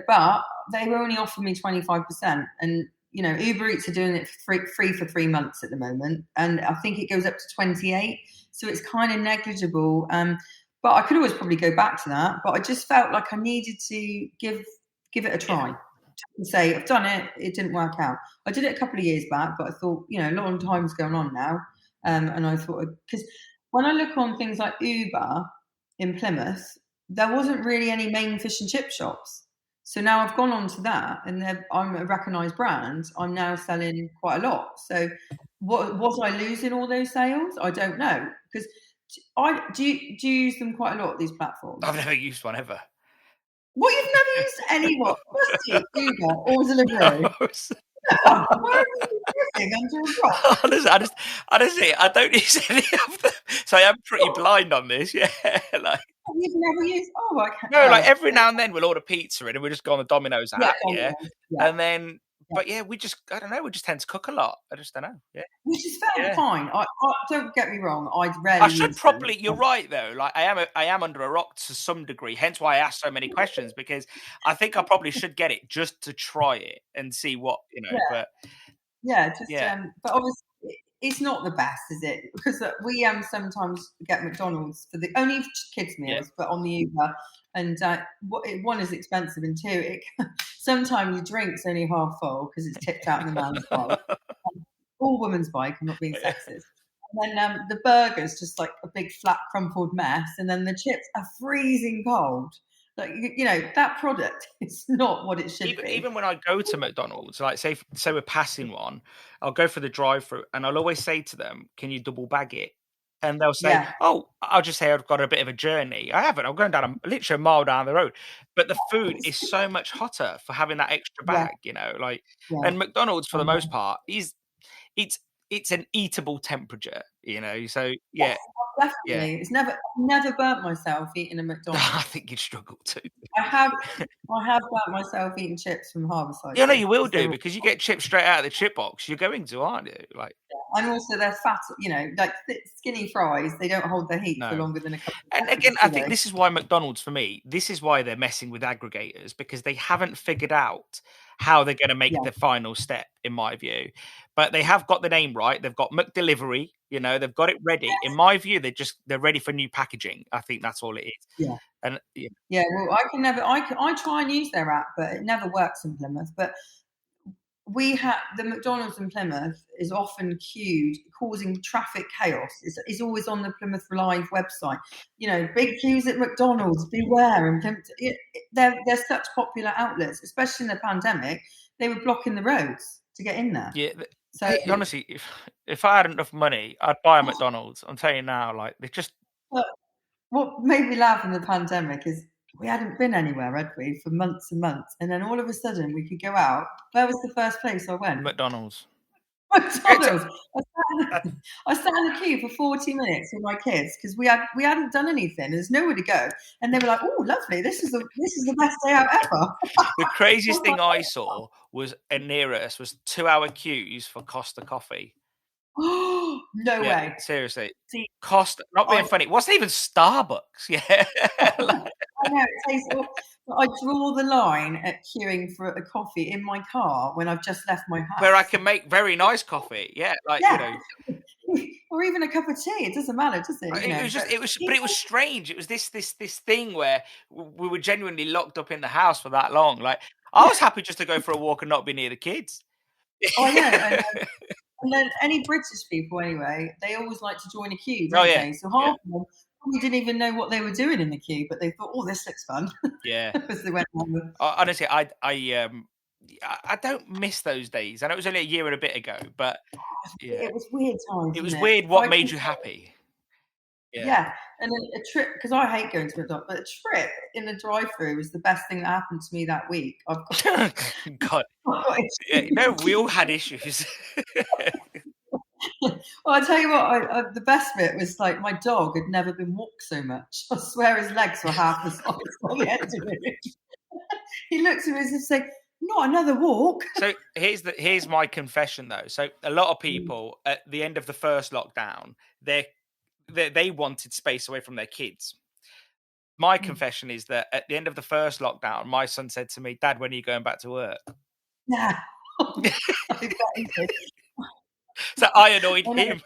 but they were only offering me 25%. And, Uber Eats are doing it free for 3 months at the moment. And I think it goes up to 28. So it's kind of negligible. But I could always probably go back to that. But I just felt like I needed to give it a try. To say, I've done it, it didn't work out. I did it a couple of years back, but I thought, a long time's going on now. And I thought, because when I look on things like Uber in Plymouth, there wasn't really any main fish and chip shops. So now I've gone on to that, and I'm a recognised brand. I'm now selling quite a lot. So was I losing all those sales? I don't know, because do you use them quite a lot, these platforms? I've never used one ever. What, you've never used any what? Uber or Deliveroo? No. Where are you living under a rock? Honestly, I don't use any of them, so I am pretty blind on this. Yeah, you've never used? Oh, I can't. No, every now and then we'll order pizza in, and we just go on the Domino's app, and then. But yeah, I don't know, we just tend to cook a lot. I just don't know. Yeah. Which is fine. I don't get me wrong. I should probably. You're right though. I am under a rock to some degree. Hence why I asked so many questions, because I think I probably should get it just to try it and see what But but obviously it's not the best, is it? Because we sometimes get McDonald's for the only kids meals, but on the Uber. And 1 is expensive, and 2, sometimes your drink's only half full because it's tipped out in the man's bike. All woman's bike, I'm not being sexist. And then the burger's just like a big flat crumpled mess, and then the chips are freezing cold. Like, that product is not what it should be. Even when I go to McDonald's, like say we're passing one, I'll go for the drive-through, and I'll always say to them, "Can you double bag it?" and they'll say, Yeah. "Oh, I'll just say I've got a bit of a journey." I haven't. I'm going down literally a mile down the road, but the food is so much hotter for having that extra Yeah. bag, you know. Like, Yeah. and McDonald's for I the know. most part is it's an eatable temperature, you know. So Yes, yeah. definitely. It's never burnt myself eating a I McDonald's. think you'd struggle too. I have burnt myself eating chips from Harbourside Yeah, no, Fish you will because they do were, because you get chips straight out of the chip box. You're going to, aren't you? Like, and also they're fat, you know, like skinny fries. They don't hold their heat for no. longer than a couple of And seconds, again, I do think they? this is why McDonald's, for me, this is why they're messing with aggregators, because they haven't figured out how they're going to make Yeah. the final step, in my view. But they have got the name right. They've got McDelivery, you know, they've got it ready. In my view, they're ready for new packaging. I think that's all it is. Yeah. And yeah, Yeah. Well, I try and use their app, but it never works in Plymouth. But we have the McDonald's in Plymouth is often queued, causing traffic chaos. It's always on the Plymouth Live website. You know, big queues at McDonald's, beware. And they're such popular outlets, especially in the pandemic. They were blocking the roads to get in there. yeah. So, Honestly, if I had enough money, I'd buy a McDonald's. I'm telling you now, like they just but what made me laugh in the pandemic is we hadn't been anywhere, had we, for months and months, and then all of a sudden we could go out. Where was the first place I went? McDonald's. McDonald's. I sat in the queue for 40 minutes with my kids because we hadn't done anything. There's nowhere to go, and they were like, "Oh, lovely! This is the best day out ever." The craziest thing I saw was near us was 2-hour queues for Costa coffee. Oh, no Yeah, way! seriously. See, Costa, not being I funny. It wasn't even Starbucks. Yeah. I know it tastes awful. I draw the line at queuing for a coffee in my car when I've just left my Where I house. can make very nice coffee. Yeah, like, you Yeah, know, or even a cup of tea. It doesn't matter, does it? You it know, was just but but it was strange. It was this thing where we were genuinely locked up in the house for that long. Like, I yeah, was happy just to go for a walk and not be near the kids. I know. And then any British people, anyway, they always like to join a queue, Oh don't yeah, they? So yeah, half of them probably didn't even know what they were doing in the queue, but they thought, "Oh, this looks fun," yeah. as they went on. Honestly, I don't miss those days. I know it was only a year and a bit ago, but yeah, It was weird times, it wasn't was it? weird. If What I made can, you happy? Yeah. yeah, and then a trip because I hate going to McDonald's, but a trip in the drive-through was the best thing that happened to me that week. God, I've got yeah, no, we all issues. had issues. Well, I tell you what, the best bit was like my dog had never been walked so much. I swear his legs were half the size by the end of it. He looked at me as if saying, "Not another walk." So here's my confession though. So a lot of people at the end of the first lockdown, they wanted space away from their kids. My confession is that at the end of the first lockdown, my son said to me, "Dad, when are you going back to work?" Yeah. I bet he did. So I annoyed I know. him.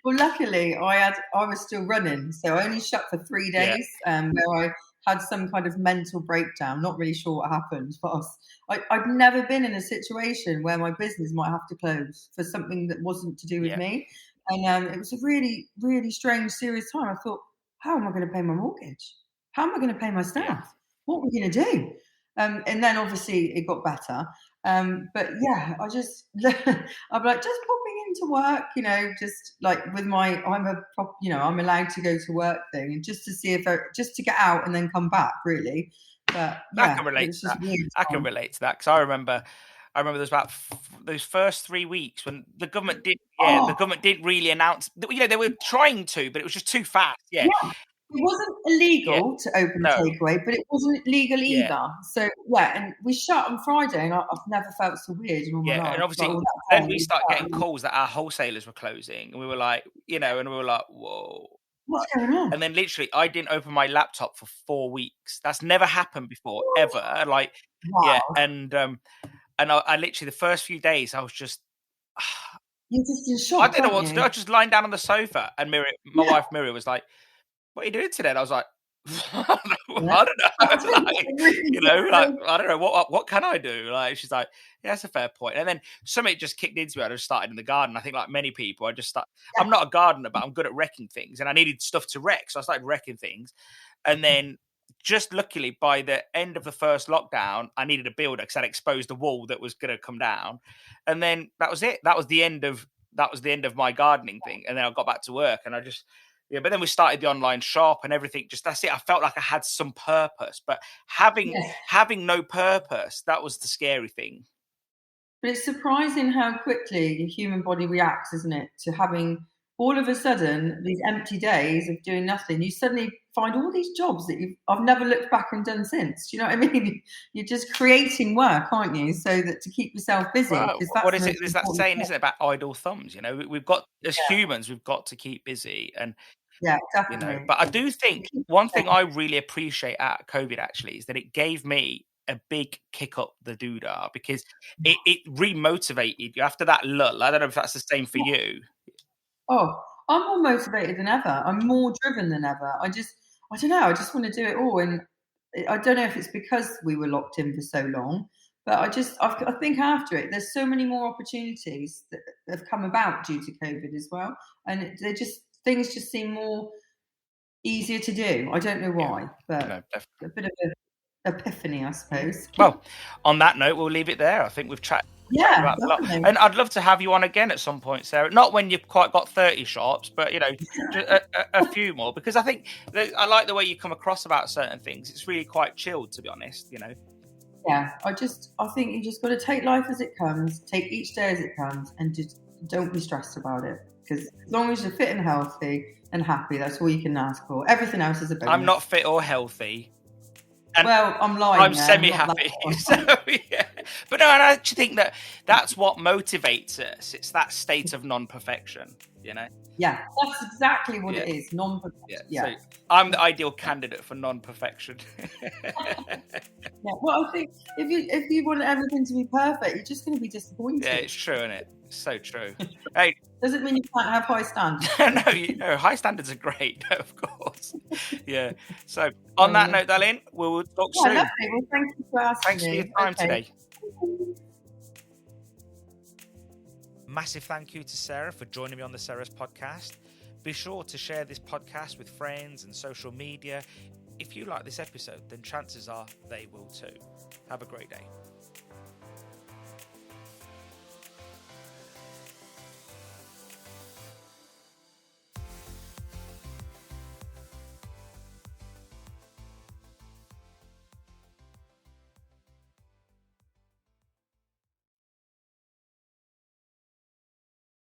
Well, luckily, I was still running, so I only shut for 3 Yeah, days, where I had some kind of mental breakdown. Not really sure what happened, but I'd never been in a situation where my business might have to close for something that wasn't to do with yeah, me, and it was a really, really strange, serious time. I thought, how am I going to pay my mortgage? How am I going to pay my yeah, staff? What are we going to do? And then obviously it got better. But yeah, I'm like just popping into work, you know, just like with my I'm allowed to go to work thing, and just to see if just to get out and then come back, really. But I yeah, can it relate to was just that. weird I can time. relate to that because I remember there's about those first 3 weeks when the government Oh, the government didn't really announce. You know, they were trying to, but it was just too fast. Yeah, yeah. It wasn't yeah, illegal to open no, takeaway, but it wasn't legal yeah, either. So yeah, and we shut on Friday, and I've never felt so weird in all my yeah, and life. Like, obviously oh, that then day we we started shut, getting calls that our wholesalers were closing, and we were like, whoa. what's going on? And then literally, I didn't open my laptop for 4 weeks. That's never happened before, ever. Like, yeah, Wow, and I literally the first few days I was just you're just in I shock, didn't know aren't what to do. I you? was just lying down on the sofa, and my Yeah, wife Miriam was like, "What are you doing today?" And I was like, "I yeah. don't know, That's really, like, really like different. I don't know what can I do." Like she's like, "Yeah, that's a fair point." And then something just kicked into me. I just started in the garden. I think like many people, I just start. Yeah. I'm not a gardener, but I'm good at wrecking things, and I needed stuff to wreck, so I started wrecking things. And then just luckily by the end of the first lockdown, I needed a builder because I'd exposed a wall that was going to come down. And then that was it. That was the end of that was the end of my gardening thing. And then I got back to work, and but then we started the online shop and everything. Just that's it. I felt like I had some purpose, but having no purpose, that was the scary thing. But it's surprising how quickly the human body reacts, isn't it, to having all of a sudden these empty days of doing nothing. You suddenly find all these jobs that I've never looked back and done since. Do you know what I mean? You're just creating work, aren't you? So that to keep yourself busy. Well, what is it? There's that saying, isn't it, about idle thumbs? You know, we've got, as humans, we've got to keep busy. And yeah, definitely. You know, but I do think one thing I really appreciate out of COVID actually is that it gave me a big kick up the doodah, because it remotivated you after that lull. I don't know if that's the same for you. Oh, I'm more motivated than ever. I'm more driven than ever. I don't know. I just want to do it all. And I don't know if it's because we were locked in for so long, but I think after it, there's so many more opportunities that have come about due to COVID as well. And things just seem more easier to do. I don't know why, but a bit of an epiphany, I suppose. Well, on that note, we'll leave it there. I think we've chatted about a lot. And I'd love to have you on again at some point, Sarah. Not when you've quite got 30 shops, but, you know, a few more, because I think I like the way you come across about certain things. It's really quite chilled, to be honest, you know. Yeah, I think you just got to take life as it comes, take each day as it comes, and just don't be stressed about it. Because as long as you're fit and healthy and happy, that's all you can ask for. Everything else is a bonus. I'm not fit or healthy. And well, I'm lying. I'm semi-happy. So, yeah. But no, and I actually think that's what motivates us. It's that state of non-perfection, you know? Yeah, that's exactly what it is, non-perfection. Yeah. So I'm the ideal candidate for non-perfection. Well, I think if you want everything to be perfect, you're just going to be disappointed. Yeah, it's true, isn't it? It's so true. Hey, doesn't mean you can't have high standards. No, high standards are great, of course. Yeah. So on that note, darling, we'll talk soon. Lovely. Well, thank you for asking. Thanks for your time today. Massive thank you to Sarah for joining me on the Sarah's podcast. Be sure to share this podcast with friends and social media. If you like this episode, then chances are they will too. Have a great day.